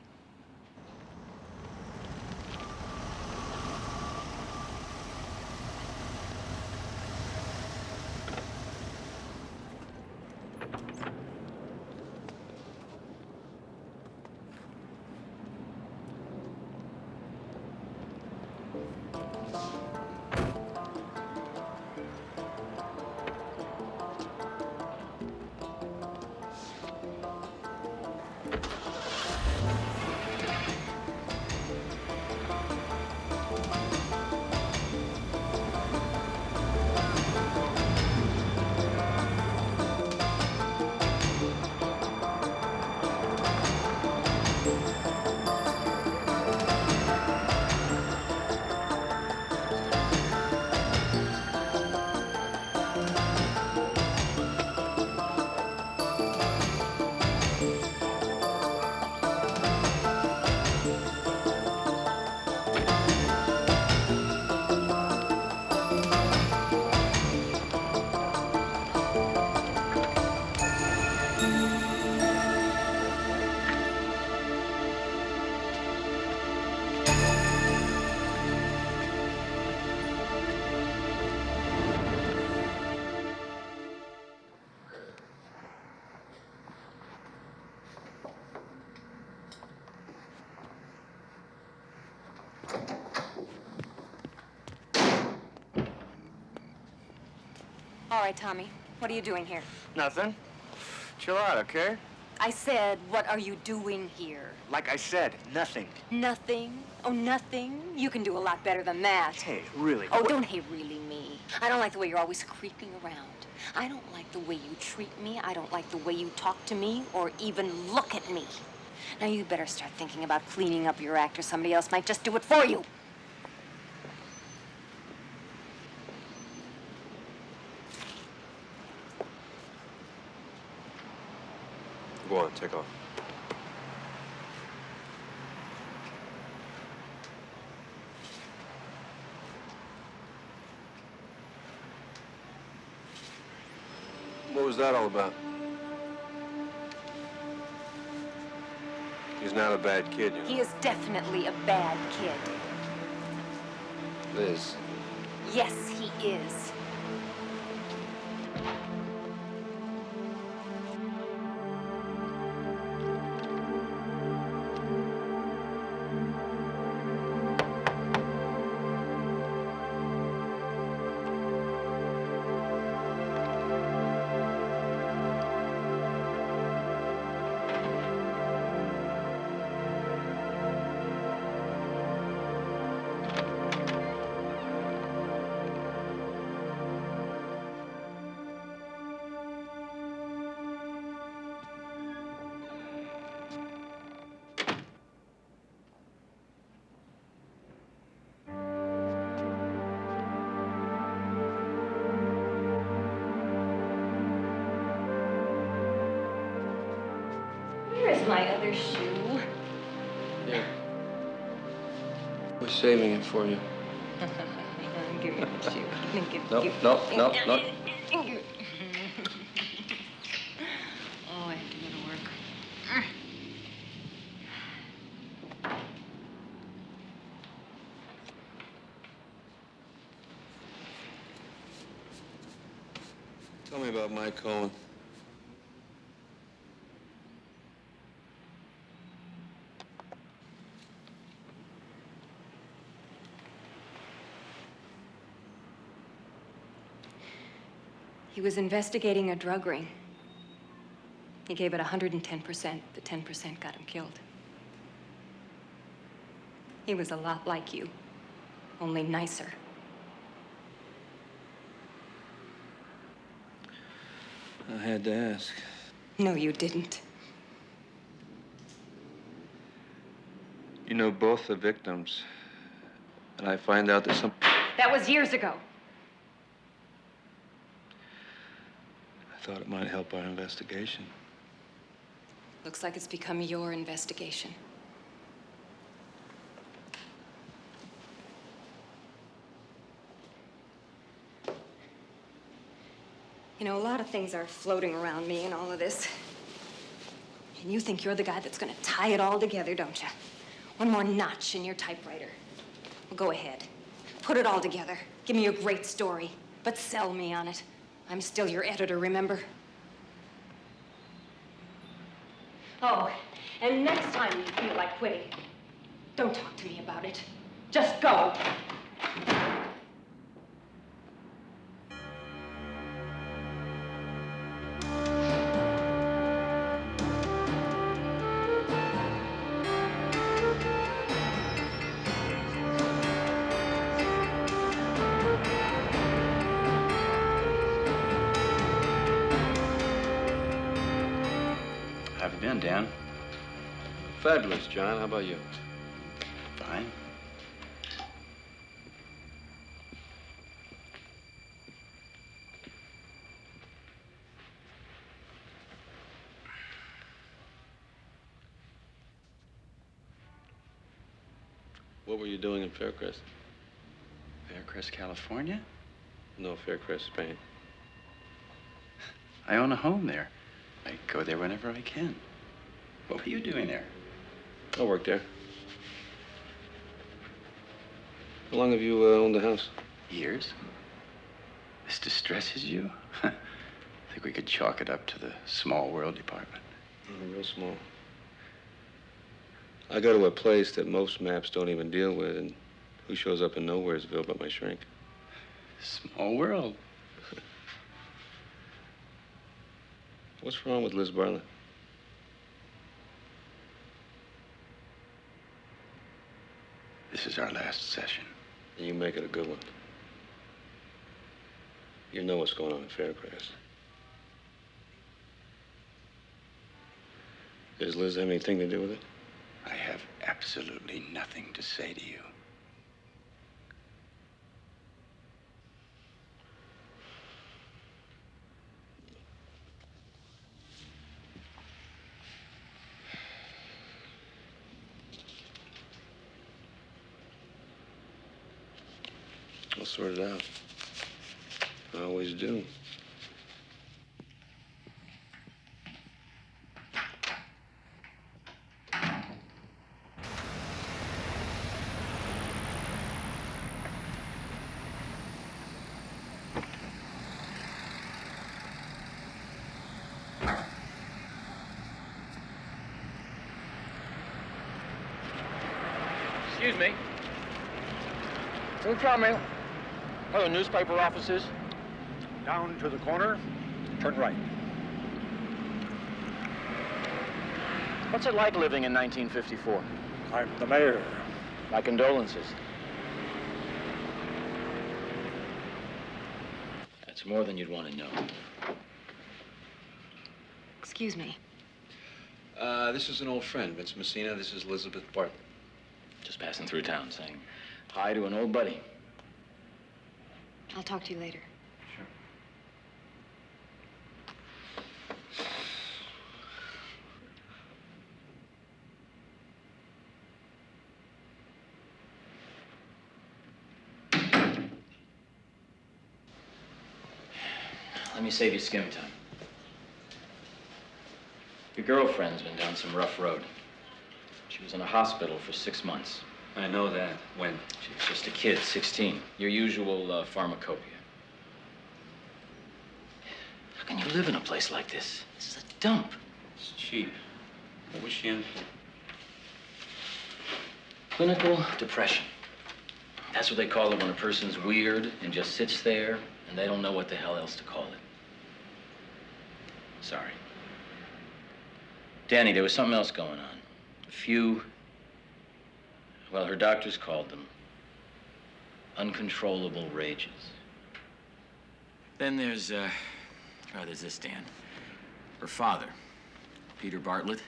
B: All right, Tommy. What are you doing here?
F: Nothing. Chill out, okay?
B: I said, what are you doing here?
F: Like I said, nothing.
B: Nothing? Oh, nothing? You can do a lot better than that.
F: Hey, really?
B: Oh, don't hey really me. I don't like the way you're always creeping around. I don't like the way you treat me. I don't like the way you talk to me or even look at me. Now you better start thinking about cleaning up your act or somebody else might just do it for you.
E: Go on, take off. What was that all about? He's not a bad kid, you know.
B: He is definitely a bad kid.
E: Liz.
B: Yes, he is. Here's my other shoe.
R: Yeah. We're saving it for you.
B: Give me the shoe.
R: No, no, no, no.
B: Oh, I have to go to work.
R: Tell me about Mike Cohen.
B: He was investigating a drug ring. He gave it 110%. The 10% got him killed. He was a lot like you. only nicer.
F: I had to ask.
B: No, you didn't.
F: You know both the victims, and I find out that some...
B: That was years ago.
F: I thought it might help our investigation.
B: Looks like it's become your investigation. You know, a lot of things are floating around me in all of this. And you think you're the guy that's gonna tie it all together, don't you? One more notch in your typewriter. Well, go ahead. Put it all together. Give me a great story, but sell me on it. I'm still your editor, remember? Oh, and next time you feel like quitting, don't talk to me about it. Just go.
Q: How have you been, Dan?
F: Fabulous, John. How about you?
Q: Fine.
F: What were you doing in Faircrest?
Q: Faircrest, California?
F: No, Faircrest, Spain.
Q: I own a home there. I go there whenever I can. What were you doing there?
F: I work there. How long have you owned the house?
Q: Years. This distresses you? I think we could chalk it up to the small world department.
F: Real small. I go to a place that most maps don't even deal with, and who shows up in Nowheresville but my shrink?
Q: Small world.
F: What's wrong with Liz Bartlett?
Q: This is our last session.
F: And you make it a good one. You know what's going on in Faircrest. Does Liz have anything to do with it?
Q: I have absolutely nothing to say to you.
F: I'll sort it out. I always do.
C: Excuse me. Who's coming? Oh, the newspaper offices?
A: Down to the corner, turn right.
C: What's it like living in 1954?
A: I'm the mayor.
C: My condolences. That's more than you'd want to know.
B: Excuse me.
F: This is an old friend, Vince Messina. This is Elizabeth Bartlett.
C: Just passing through town saying hi to an old buddy.
B: I'll talk to you later.
Q: Sure.
C: Let me save you skim time. Your girlfriend's been down some rough road. She was in a hospital for 6 months.
F: I know that. When?
C: She was just a kid, 16. Your usual pharmacopoeia. How can you live in a place like this? This is a dump.
F: It's cheap. What was she in for?
C: Clinical depression. That's what they call it when a person's weird and just sits there and they don't know what the hell else to call it. Sorry. Danny, there was something else going on. Well, her doctors called them
L: Uncontrollable rages. Then there's this, Dan. Her father, Peter Bartlett,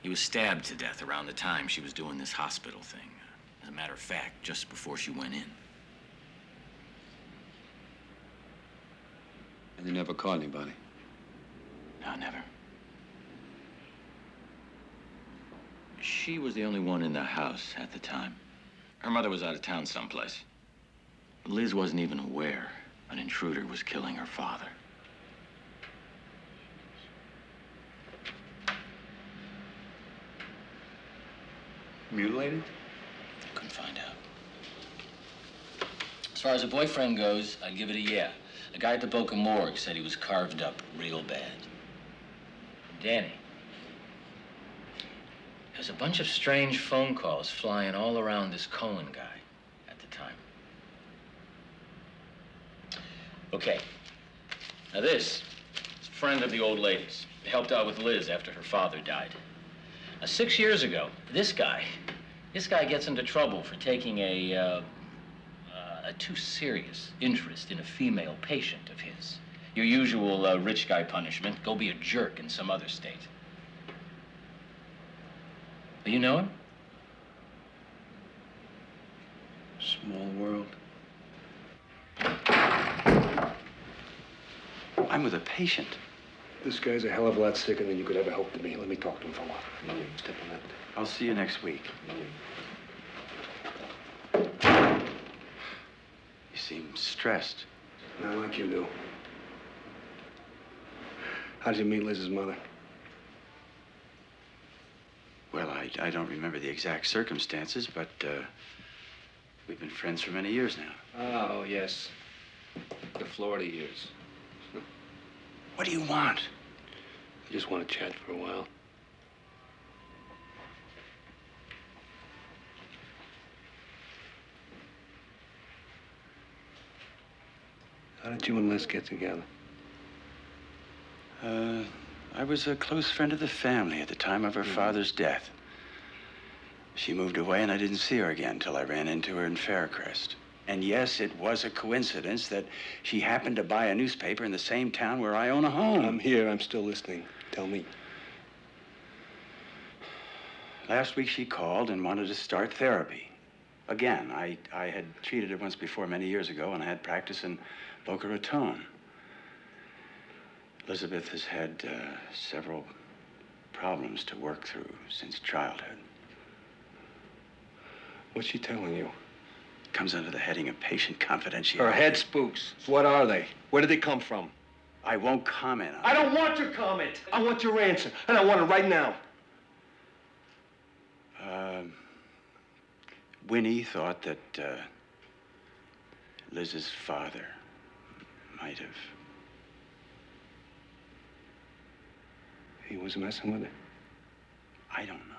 L: he was stabbed to death around the time she was doing this hospital thing. As a matter of fact, just before she went in.
R: And they never caught anybody?
L: No, never. She was the only one in the house at the time. Her mother was out of town someplace. Liz wasn't even aware an intruder was killing her father.
R: Mutilated?
L: Couldn't find out. As far as a boyfriend goes, I'd give it a yeah. The guy at the Boca Morgue said he was carved up real bad. Danny. There's a bunch of strange phone calls flying all around this Cohen guy at the time. Okay. Now this is a friend of the old lady's. He helped out with Liz after her father died. Now, 6 years ago, this guy gets into trouble for taking a too serious interest in a female patient of his. Your usual rich guy punishment, go be a jerk in some other state. Do you know him?
R: Small world.
Q: I'm with a patient.
J: This guy's a hell of a lot sicker than you could ever hope to be. Let me talk to him for a while. Step on that.
Q: I'll see you next week. You seem stressed.
J: Not like you do. How did you meet Liz's mother?
Q: Well, I don't remember the exact circumstances, but we've been friends for many years now.
J: Oh, yes. The Florida years.
Q: What do you want?
J: I just want to chat for a while. How did you and Liz get together?
Q: I was a close friend of the family at the time of her father's death. She moved away and I didn't see her again till I ran into her in Faircrest. And yes, it was a coincidence that she happened to buy a newspaper in the same town where I own a home.
J: I'm here. I'm still listening. Tell me.
Q: Last week she called and wanted to start therapy. Again, I had treated her once before many years ago and I had practice in Boca Raton. Elizabeth has had several problems to work through since childhood.
J: What's she telling you?
Q: Comes under the heading of patient confidentiality.
J: Her head spooks. What are they? Where did they come from?
Q: I won't comment on it.
J: I don't want your comment. I want your answer, and I want it right now.
Q: Winnie thought that Liz's father might have.
J: He was messing with her?
Q: I don't know.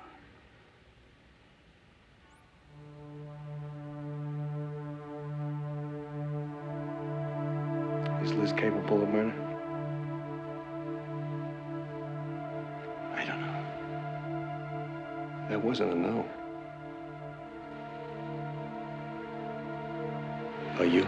J: Is Liz capable of murder?
Q: I don't know.
J: That wasn't a no. Are you?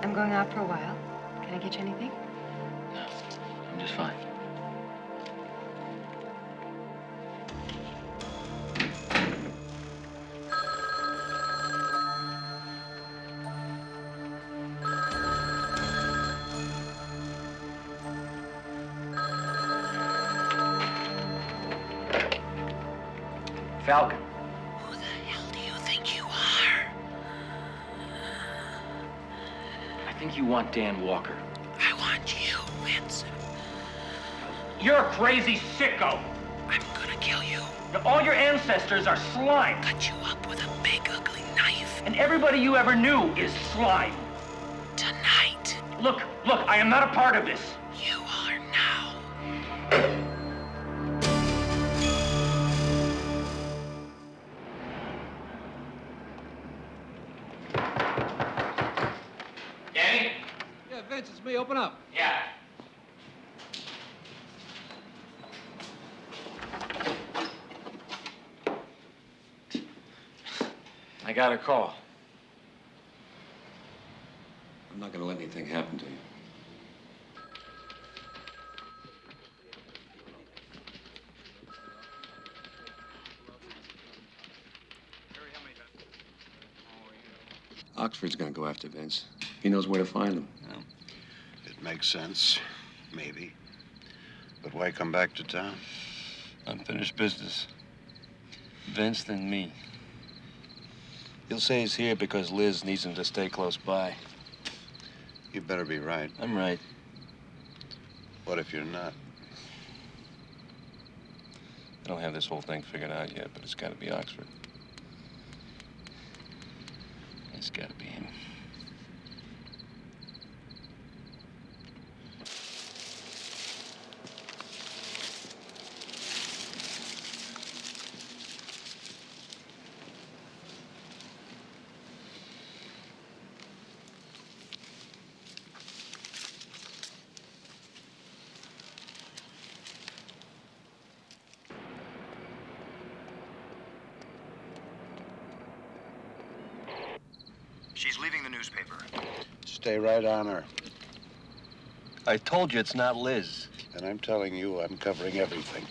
B: I'm going out for a while. Can I get you anything?
L: No, I'm just fine. Falcon.
M: Who the hell do you think you are?
L: I think you want Dan Walker.
M: I want you, Vincent.
G: You're a crazy sicko.
M: I'm gonna kill you.
G: Now, all your ancestors are slime.
M: Cut you up with a big, ugly knife.
G: And everybody you ever knew is slime.
M: Tonight.
G: Look, I am not a part of this.
M: You are now.
L: Danny?
E: Yeah, Vince, it's me. Open up.
L: Yeah.
C: got a call.
R: I'm not gonna let anything happen to you. Oxford's gonna go after Vince. He knows where to find him.
E: It makes sense, maybe. But why come back to town?
R: Unfinished business. Vince, then me. He'll say he's here because Liz needs him to stay close by.
E: You better be right.
R: I'm right.
E: What if you're not?
R: I don't have this whole thing figured out yet, but it's gotta be Oxford. It's gotta be him.
A: She's leaving the newspaper.
E: Stay right on her.
R: I told you it's not Liz.
E: And I'm telling you, I'm covering everything.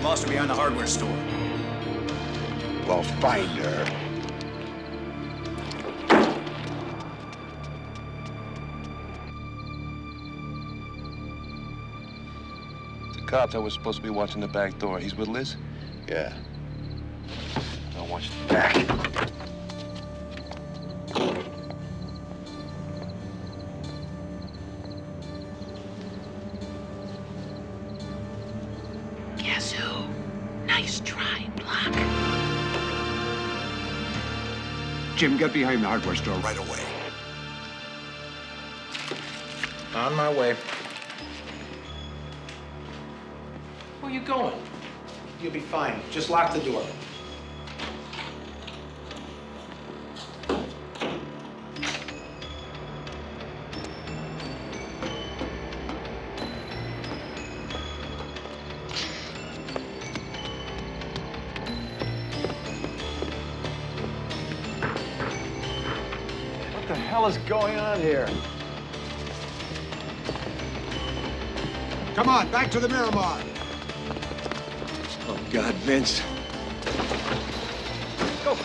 A: Lost her behind the hardware store.
E: Well, find her.
R: The cop that was supposed to be watching the back door, he's with Liz?
E: Yeah.
R: I'll watch the back.
M: Guess who? Nice try, Block.
A: Jim, get behind the hardware store right away.
L: On my way. Where you going?
H: You'll be fine. Just lock the door.
L: What the hell is going on here?
A: Come on, back to the Miramar.
R: Oh, God, Vince.
L: Go.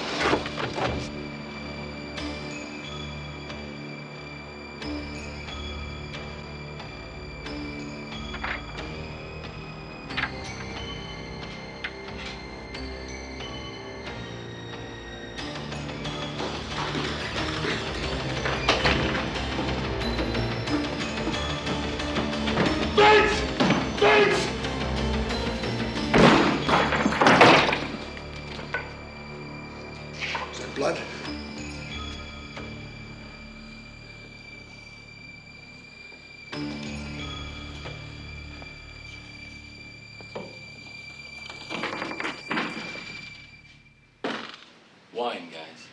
A: Is that blood?
C: Wine, guys.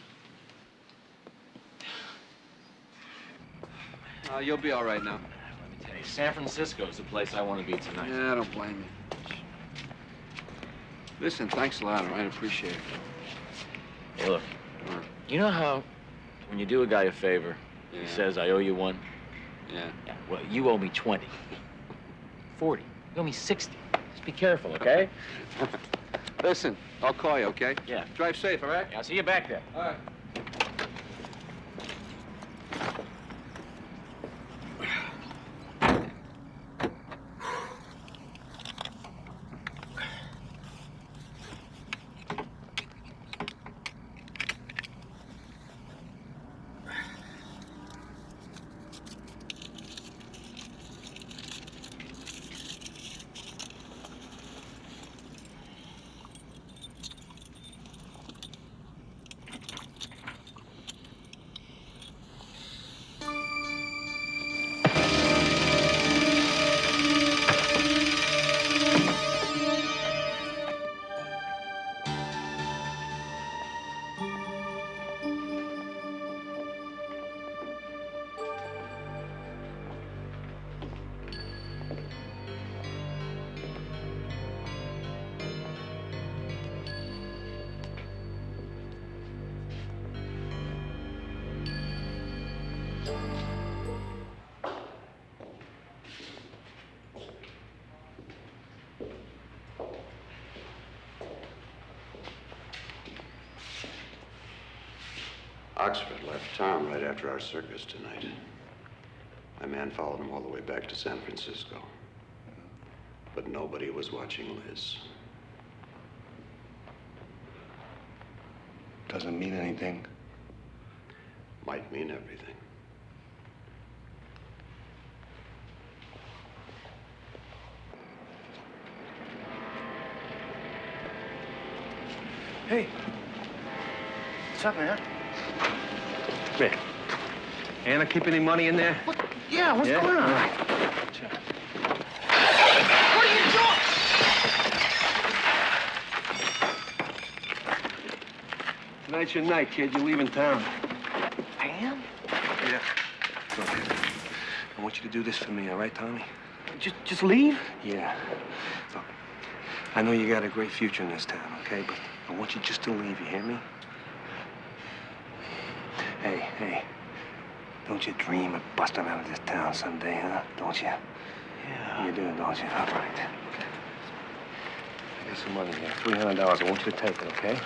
F: You'll be all right now.
C: Let me tell you, San Francisco's the place I want to be tonight.
F: Yeah, I don't blame you. Listen, thanks a lot, all right? I appreciate it.
C: Hey, look. You know how when you do a guy a favor,
F: Yeah.
C: he says, I owe you one?
F: Yeah.
C: Yeah, well, you owe me 20. 40. You owe me 60. Just be careful, okay?
F: Listen, I'll call you, okay?
C: Yeah.
F: Drive safe, all right?
C: Yeah, I'll see you back there.
F: All right.
P: Oxford left town right after our circus tonight. My man followed him all the way back to San Francisco. But nobody was watching Liz.
J: Doesn't mean anything.
P: Might mean everything.
H: Hey. What's up, man?
E: Hey. Anna, keep any money in there?
H: Yeah, what's going on?
T: What are you doing?
E: Tonight's your night, kid. You're leaving town.
H: I am?
E: Yeah. Look, I want you to do this for me, all right, Tommy?
H: Just leave?
E: Yeah. Look, I know you got a great future in this town, okay? But I want you just to leave, you hear me? Hey. Don't you dream of busting out of this town someday, huh? Don't you?
H: Yeah.
E: You do, don't you? All right. Okay. I got some money here. $300. I want you to take it, okay?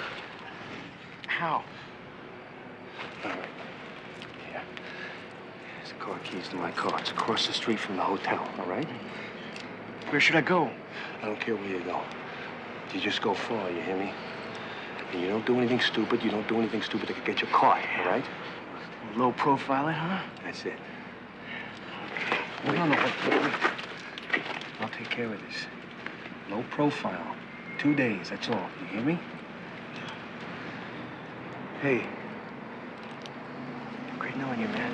H: How?
E: All right. Here. Here's the car keys to my car. It's across the street from the hotel, all right?
H: Where should I go?
E: I don't care where you go. You just go far, you hear me? And you don't do anything stupid. You don't do anything stupid that could get you caught, all right?
H: Low profile, huh?
E: That's it.
H: Wait. No. I'll take care of this. Low profile. 2 days, that's all. You hear me? Hey. Great knowing you, man.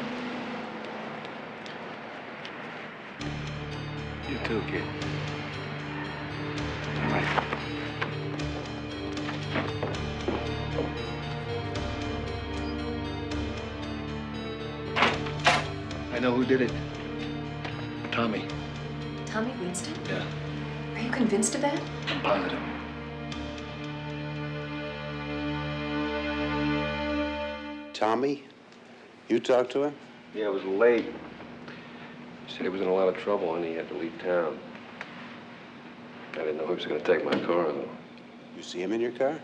E: You too, kid. All right. I know who did it. Tommy.
B: Tommy Winston?
E: Yeah.
B: Are you convinced of that?
E: I'm positive.
P: Tommy? You talked to him?
E: Yeah, it was late. He said he was in a lot of trouble and he had to leave town. I didn't know he was going to take my car, though.
P: You see him in your car?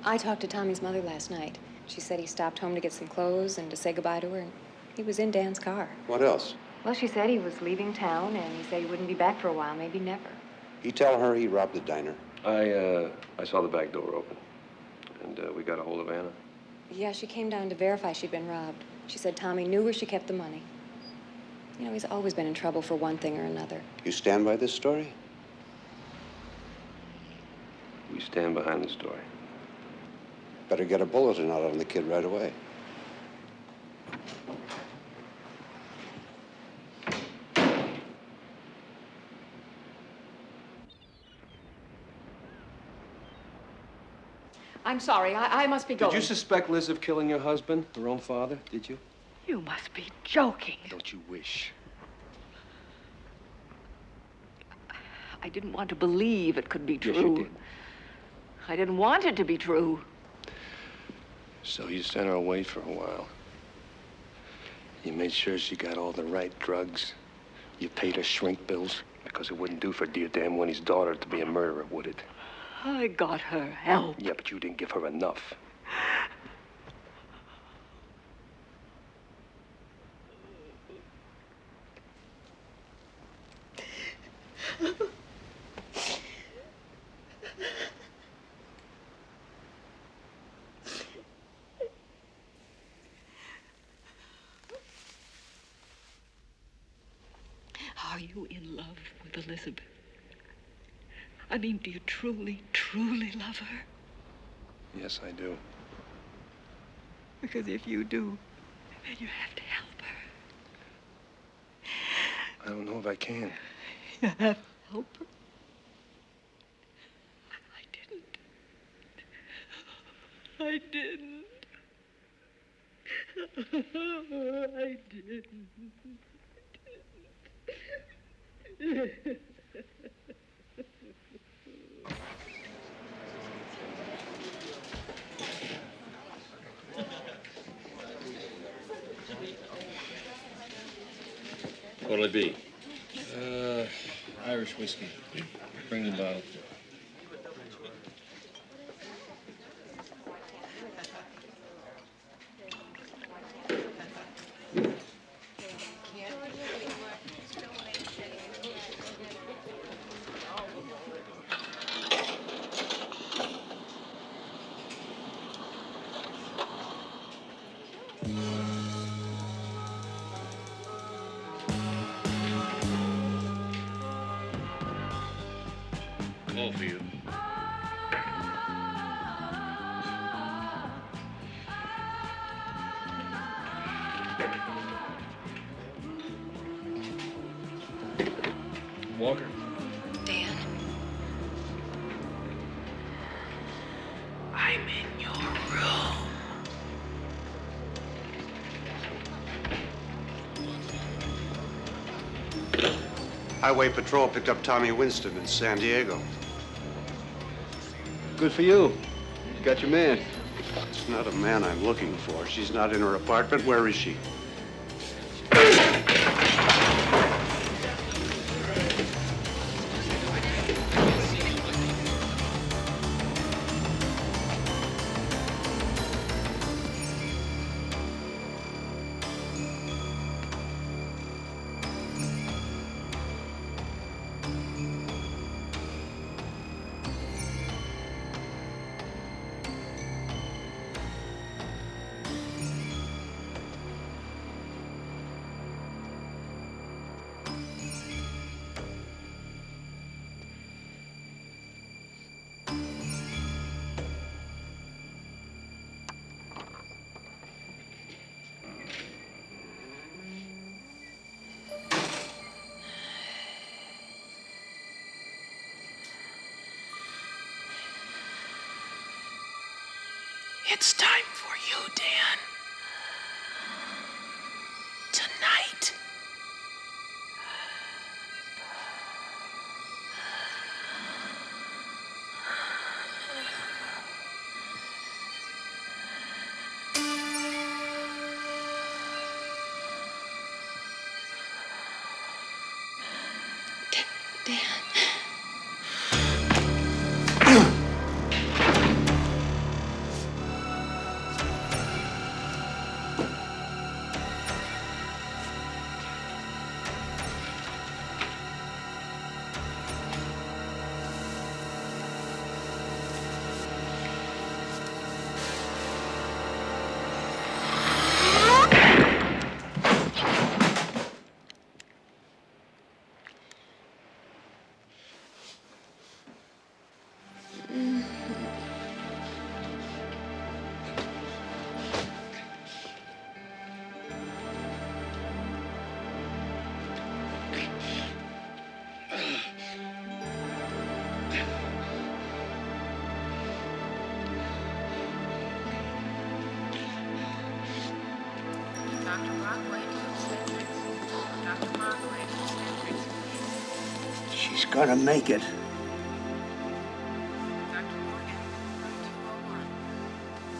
B: I talked to Tommy's mother last night. She said he stopped home to get some clothes and to say goodbye to her, and he was in Dan's car.
P: What else?
B: Well, she said he was leaving town, and he said he wouldn't be back for a while, maybe never.
P: You tell her he robbed the diner.
E: I saw the back door open, and we got a hold of Anna.
B: Yeah, she came down to verify she'd been robbed. She said Tommy knew where she kept the money. You know, he's always been in trouble for one thing or another.
P: You stand by this story?
E: We stand behind the story.
P: Better get a bulletin out on the kid right away.
N: I'm sorry, I must be going.
E: Did you suspect Liz of killing your husband, her own father? Did you?
N: You must be joking.
E: Don't you wish?
N: I didn't want to believe it could be true.
E: Yes, you did.
N: I didn't want it to be true.
E: So you sent her away for a while. You made sure she got all the right drugs. You paid her shrink bills, because it wouldn't do for dear Dan Winnie's daughter to be a murderer, would it?
N: I got her help.
E: Yeah, but you didn't give her enough.
N: Are you in love with Elizabeth? I mean, do you truly, truly love her?
E: Yes, I do.
N: Because if you do, then you have to help her.
E: I don't know if I can.
N: You have to help her. I didn't. I didn't.
R: What'll it be? Irish whiskey. Bring the bottle.
J: call for you. Walker.
M: Dan. I'm in your room.
P: Highway Patrol picked up Tommy Winston in San Diego.
F: Good for you. You got your man.
P: It's not a man I'm looking for. She's not in her apartment. Where is she?
M: It's time for you, Dan. Tonight.
U: Dan.
O: Dr. Brockway to obstetrics. Dr. Brockway to obstetrics.
H: She's gonna make it.
O: Dr. Morgan, room 201.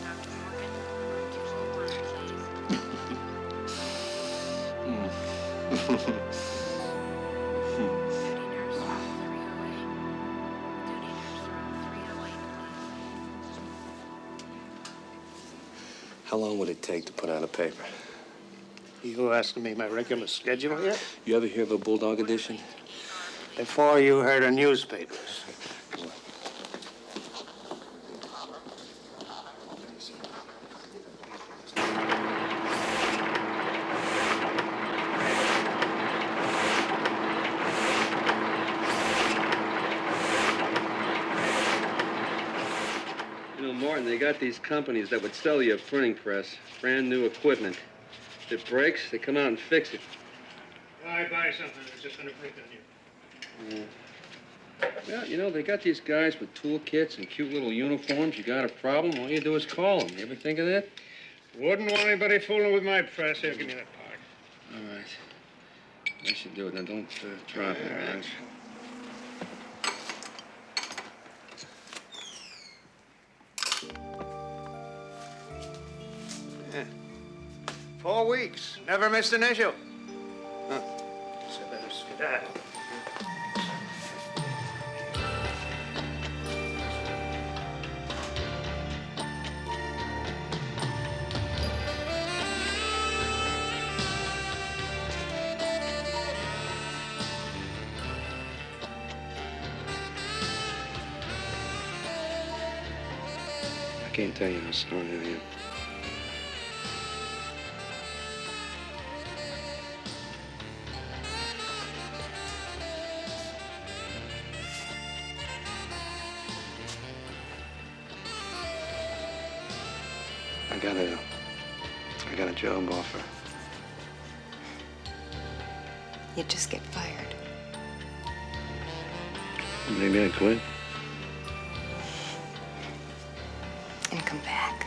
O: Dr. Morgan, room 201, please. Duty nurse, room 308. Duty nurse, room 308, please.
E: How long would it take to put out a paper?
D: You asking me my regular schedule here?
E: You ever hear of a Bulldog edition?
D: Before you heard of newspapers.
F: You know, Martin, they got these companies that would sell you a printing press, brand new equipment. If it breaks, they come out and fix it.
D: I buy something that's just gonna break on you.
F: Well, you know, they got these guys with toolkits and cute little uniforms. You got a problem, all you do is call them. You ever think of that?
D: Wouldn't want anybody fooling with my press. Here, give me that part.
F: All right. I should do it. Now, don't drop it, man.
D: Yeah. 4 weeks. Never missed an issue. Huh. So better skedaddle.
F: I can't tell you how sorry I am.
E: I got a job offer.
B: You'd just get fired.
E: Maybe I quit.
B: And come back.